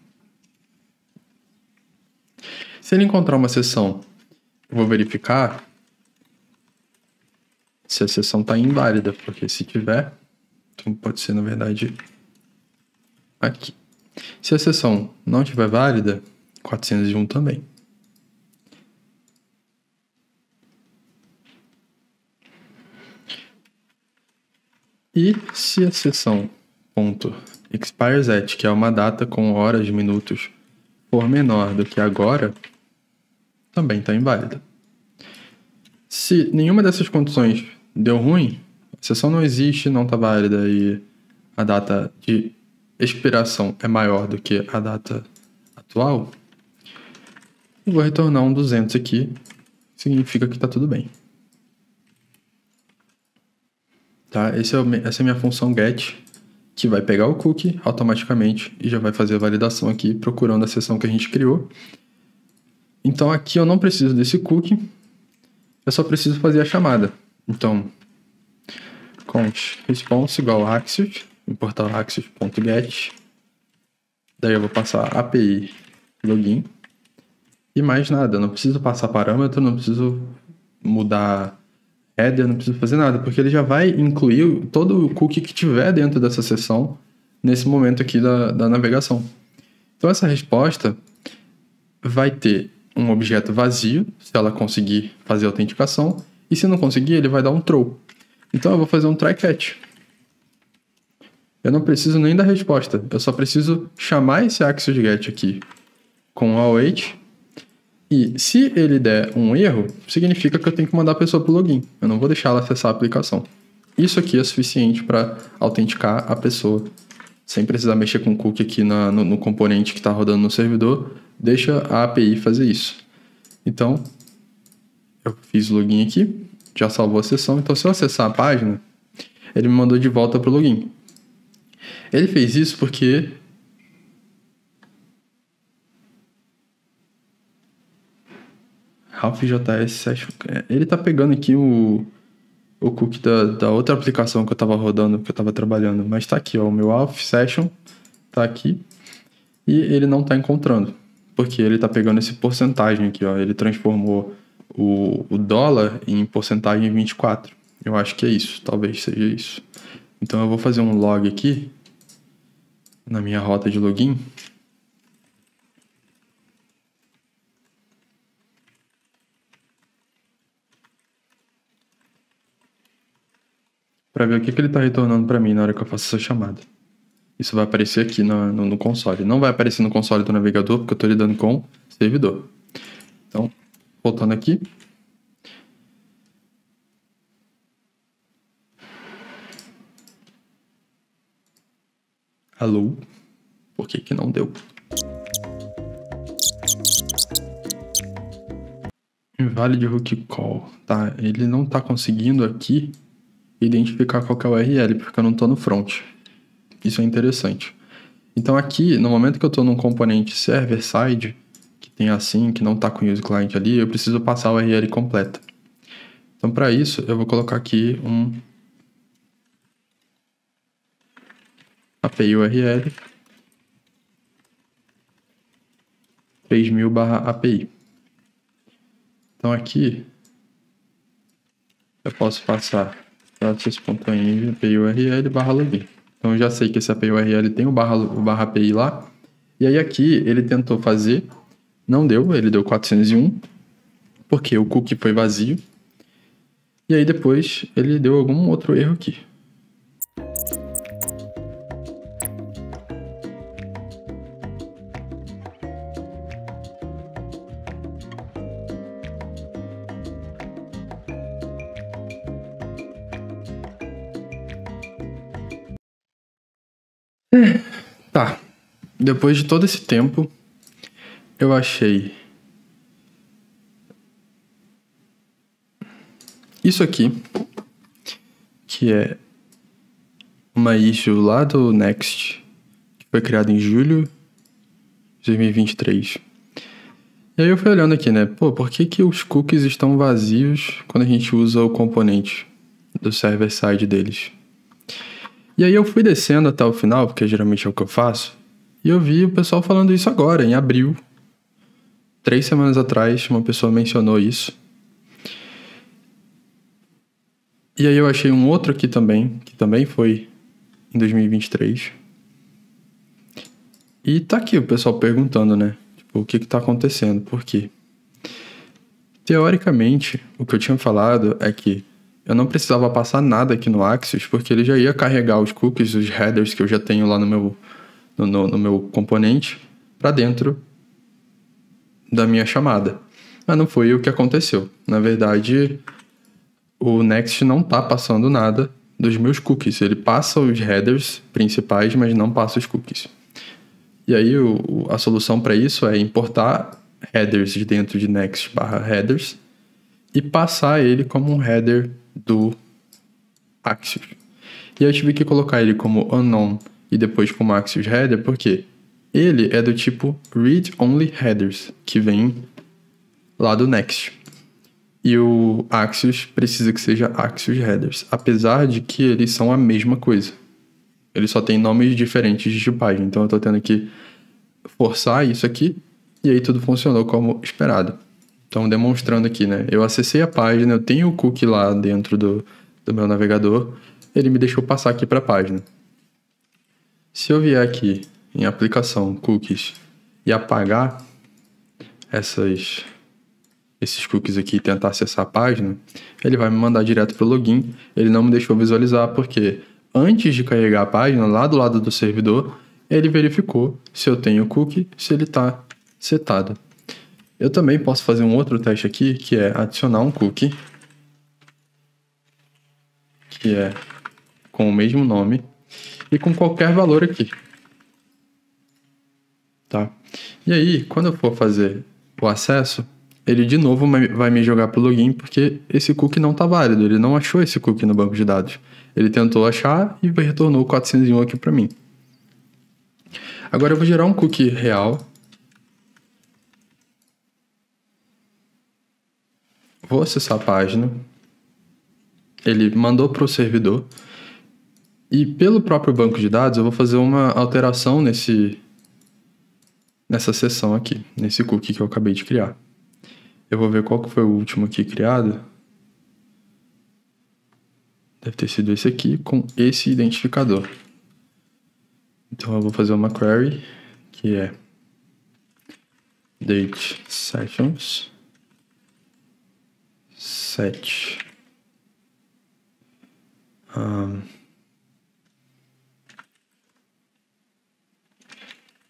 Se ele encontrar uma seção, eu vou verificar se a seção está inválida, porque se tiver, então pode ser, na verdade, aqui. Se a seção não estiver válida, 401 também. E se a seção .expiresAt, que é uma data com horas, minutos, for menor do que agora, também está inválida. Se nenhuma dessas condições deu ruim, a seção não existe, não está válida e a data de expiração é maior do que a data atual, eu vou retornar um 200 aqui, significa que está tudo bem. Tá? Essa é a minha função get, que vai pegar o cookie automaticamente e já vai fazer a validação aqui, procurando a seção que a gente criou. Então aqui eu não preciso desse cookie, eu só preciso fazer a chamada. Então, const response igual axios, importar o axios.get, daí eu vou passar API login e mais nada, eu não preciso passar parâmetro, não preciso mudar header, não preciso fazer nada, porque ele já vai incluir todo o cookie que tiver dentro dessa seção nesse momento aqui da navegação. Então essa resposta vai ter um objeto vazio, se ela conseguir fazer a autenticação, e se não conseguir, ele vai dar um throw. Então eu vou fazer um try catch. Eu não preciso nem da resposta, eu só preciso chamar esse AxiosGet aqui com await. E se ele der um erro, significa que eu tenho que mandar a pessoa para o login. Eu não vou deixar ela acessar a aplicação. Isso aqui é suficiente para autenticar a pessoa, sem precisar mexer com o cookie aqui no componente que está rodando no servidor. Deixa a API fazer isso. Então, eu fiz o login aqui, já salvou a sessão. Então, se eu acessar a página, ele me mandou de volta para o login. Ele fez isso porque RalphJS Session, ele tá pegando aqui o cookie da outra aplicação que eu tava rodando, que eu tava trabalhando, mas tá aqui, ó, o meu Ralph Session tá aqui e ele não tá encontrando, porque ele tá pegando esse porcentagem aqui, ó, ele transformou o dólar em porcentagem 24. Eu acho que é isso, talvez seja isso. Então eu vou fazer um log aqui na minha rota de login. Para ver o que ele está retornando para mim na hora que eu faço essa chamada. Isso vai aparecer aqui no console. Não vai aparecer no console do navegador, porque eu estou lidando com servidor. Então, voltando aqui. Alô? Por que não deu? Invalid hook call. Tá, ele não está conseguindo aqui identificar qual que é o URL, porque eu não estou no front. Isso é interessante. Então aqui, no momento que eu estou num componente server-side, que tem assim, que não está com o use client ali, eu preciso passar a URL completa. Então para isso, eu vou colocar aqui um API URL 3000/API. Então aqui, eu posso passar process.env API URL/login. Então eu já sei que esse API URL tem o barra API lá. E aí aqui ele tentou fazer, não deu, ele deu 401, porque o cookie foi vazio. E aí depois ele deu algum outro erro aqui. Tá. Depois de todo esse tempo, eu achei isso aqui, que é uma issue lá do Next, que foi criado em julho de 2023. E aí eu fui olhando aqui, né? Pô, por que os cookies estão vazios quando a gente usa o componente do server-side deles? E aí eu fui descendo até o final, porque geralmente é o que eu faço, e eu vi o pessoal falando isso agora, em abril. 3 semanas atrás, uma pessoa mencionou isso. E aí eu achei um outro aqui também, que também foi em 2023. E tá aqui o pessoal perguntando, né? Tipo, o que tá acontecendo? Por quê? Teoricamente, o que eu tinha falado é que eu não precisava passar nada aqui no Axios, porque ele já ia carregar os cookies, os headers que eu já tenho lá no meu componente, para dentro da minha chamada. Mas não foi o que aconteceu. Na verdade, o Next não tá passando nada dos meus cookies. Ele passa os headers principais, mas não passa os cookies. E aí a solução para isso é importar headers de dentro de next/headers e passar ele como um header do Axios. E eu tive que colocar ele como unknown e depois como Axios header, porque ele é do tipo read-only headers, que vem lá do Next. E o Axios precisa que seja Axios headers, apesar de que eles são a mesma coisa. Ele só tem nomes diferentes de página, então eu tô tendo que forçar isso aqui, e aí tudo funcionou como esperado. Então, demonstrando aqui, né? Eu acessei a página, eu tenho o cookie lá dentro do meu navegador, ele me deixou passar aqui para a página. Se eu vier aqui em aplicação, cookies, e apagar esses cookies aqui e tentar acessar a página, ele vai me mandar direto para o login. Ele não me deixou visualizar porque antes de carregar a página, lá do lado do servidor, ele verificou se eu tenho cookie, se ele está setado. Eu também posso fazer um outro teste aqui, que é adicionar um cookie, que é com o mesmo nome e com qualquer valor aqui. Tá? E aí, quando eu for fazer o acesso, ele de novo vai me jogar para o login, porque esse cookie não está válido, ele não achou esse cookie no banco de dados. Ele tentou achar e retornou o 401 aqui para mim. Agora eu vou gerar um cookie real. Vou acessar a página. Ele mandou para o servidor. E pelo próprio banco de dados, eu vou fazer uma alteração nessa seção aqui, nesse cookie que eu acabei de criar. Eu vou ver qual que foi o último aqui criado. Deve ter sido esse aqui com esse identificador. Então eu vou fazer uma query que é date sessions set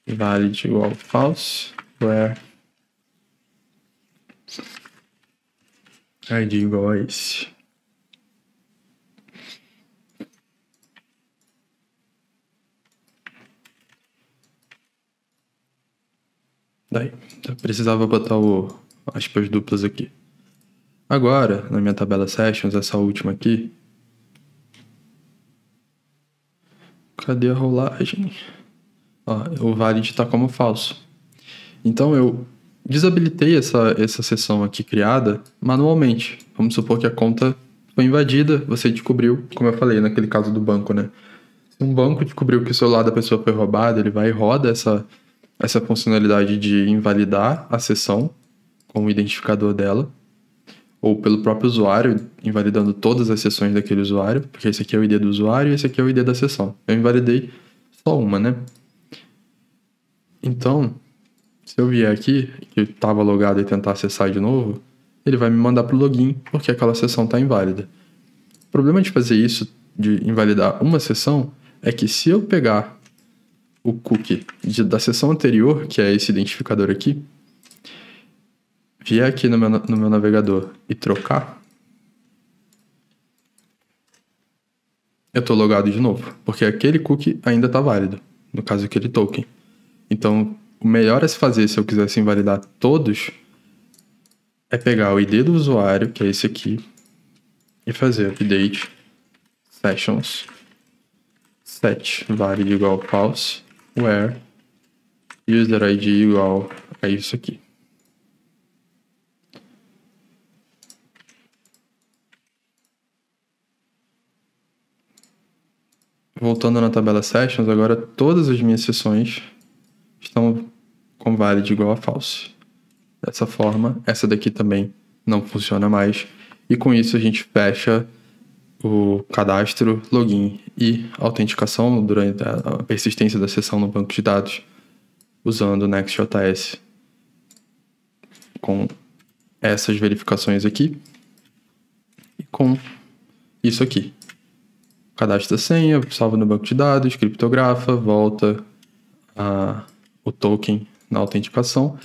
valid igual false where id igual a esse. Daí, eu precisava botar aspas duplas aqui. Agora, na minha tabela sessions, essa última aqui. Cadê a rolagem? Ó, o valid está como falso. Então eu desabilitei essa seção aqui criada manualmente. Vamos supor que a conta foi invadida, você descobriu, como eu falei naquele caso do banco, né? Se um banco descobriu que o celular da pessoa foi roubado, ele vai e roda essa funcionalidade de invalidar a sessão com o identificador dela, ou pelo próprio usuário, invalidando todas as sessões daquele usuário, porque esse aqui é o ID do usuário e esse aqui é o ID da sessão. Eu invalidei só uma, né? Então, se eu vier aqui, que estava logado e tentar acessar de novo, ele vai me mandar para o login porque aquela sessão está inválida. O problema de fazer isso, de invalidar uma sessão, é que se eu pegar o cookie da sessão anterior, que é esse identificador aqui, vier aqui no meu navegador e trocar, eu estou logado de novo, porque aquele cookie ainda está válido, no caso aquele token. Então, o melhor a se fazer se eu quisesse invalidar todos é pegar o ID do usuário, que é esse aqui, e fazer update sessions set valid igual false where user ID igual a isso aqui. Voltando na tabela sessions, agora todas as minhas sessões estão com valid igual a false. Dessa forma, essa daqui também não funciona mais. E com isso a gente fecha o cadastro, login e autenticação durante a persistência da sessão no banco de dados usando o Next.js com essas verificações aqui e com isso aqui. Cadastra a senha, salva no banco de dados, criptografa, volta o token na autenticação.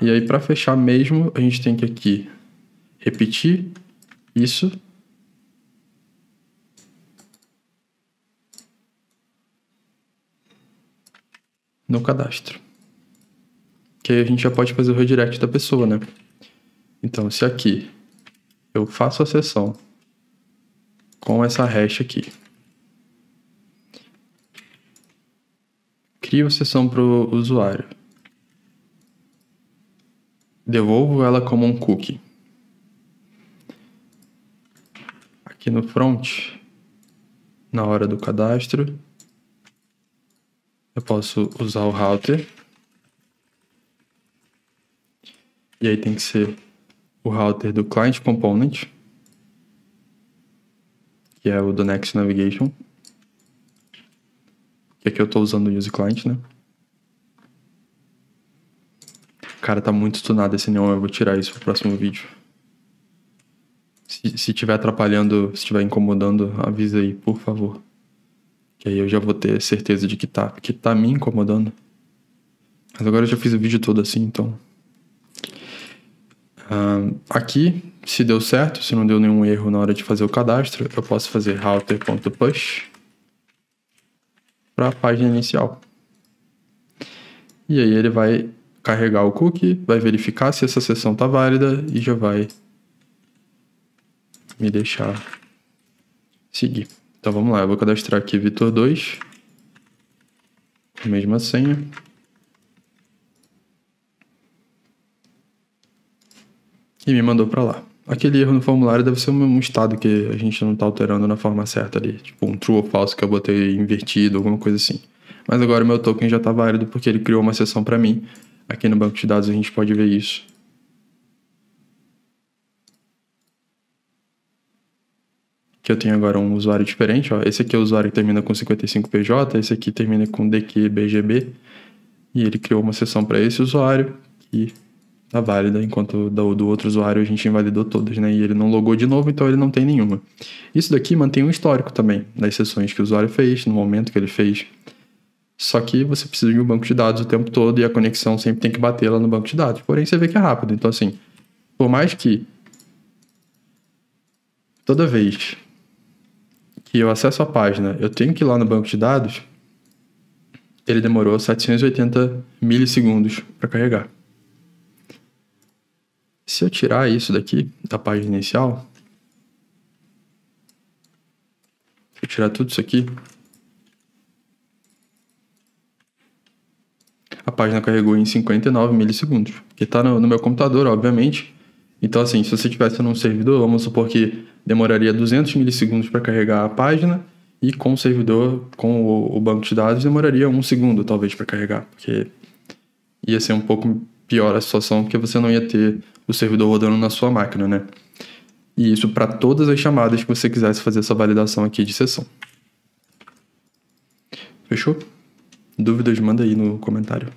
E aí para fechar mesmo, a gente tem que aqui repetir isso. No cadastro. Que aí a gente já pode fazer o redirect da pessoa, né? Então, se aqui eu faço a sessão com essa hash aqui, crio a sessão para o usuário, devolvo ela como um cookie. Aqui no front, na hora do cadastro, eu posso usar o router. E aí tem que ser o router do Client Component, que é o do Next Navigation. Que aqui eu estou usando o Use Client, né? Cara, tá muito tunado esse neon, eu vou tirar isso pro próximo vídeo. Se estiver atrapalhando, se estiver incomodando, avisa aí, por favor. Que aí eu já vou ter certeza de que tá me incomodando. Mas agora eu já fiz o vídeo todo assim, então... aqui, se deu certo, se não deu nenhum erro na hora de fazer o cadastro, eu posso fazer router.push para a página inicial. E aí ele vai carregar o cookie, vai verificar se essa sessão está válida e já vai me deixar seguir. Então vamos lá, eu vou cadastrar aqui Vitor2, a mesma senha. E me mandou para lá. Aquele erro no formulário deve ser um estado que a gente não está alterando na forma certa ali. Tipo um true ou false que eu botei invertido, alguma coisa assim. Mas agora o meu token já está válido porque ele criou uma sessão para mim. Aqui no banco de dados a gente pode ver isso. Que eu tenho agora um usuário diferente. Ó. Esse aqui é o usuário que termina com 55PJ, esse aqui termina com DQBGB. E ele criou uma sessão para esse usuário que tá válida, enquanto do outro usuário a gente invalidou todas, né? E ele não logou de novo, então ele não tem nenhuma. Isso daqui mantém um histórico também das sessões que o usuário fez, no momento que ele fez. Só que você precisa de um banco de dados o tempo todo e a conexão sempre tem que bater lá no banco de dados. Porém, você vê que é rápido. Então, assim, por mais que toda vez que eu acesso a página, eu tenho que ir lá no banco de dados, ele demorou 780 milissegundos para carregar. Se eu tirar isso daqui, da página inicial, se eu tirar tudo isso aqui, a página carregou em 59 milissegundos, que está no meu computador, obviamente. Então, assim, se você tivesse num servidor, vamos supor que demoraria 200 milissegundos para carregar a página, e com o servidor, com o banco de dados, demoraria 1 segundo, talvez, para carregar, porque ia ser um pouco pior a situação, porque você não ia ter o servidor rodando na sua máquina, né? E isso para todas as chamadas que você quisesse fazer essa validação aqui de sessão. Fechou? Dúvidas, manda aí no comentário.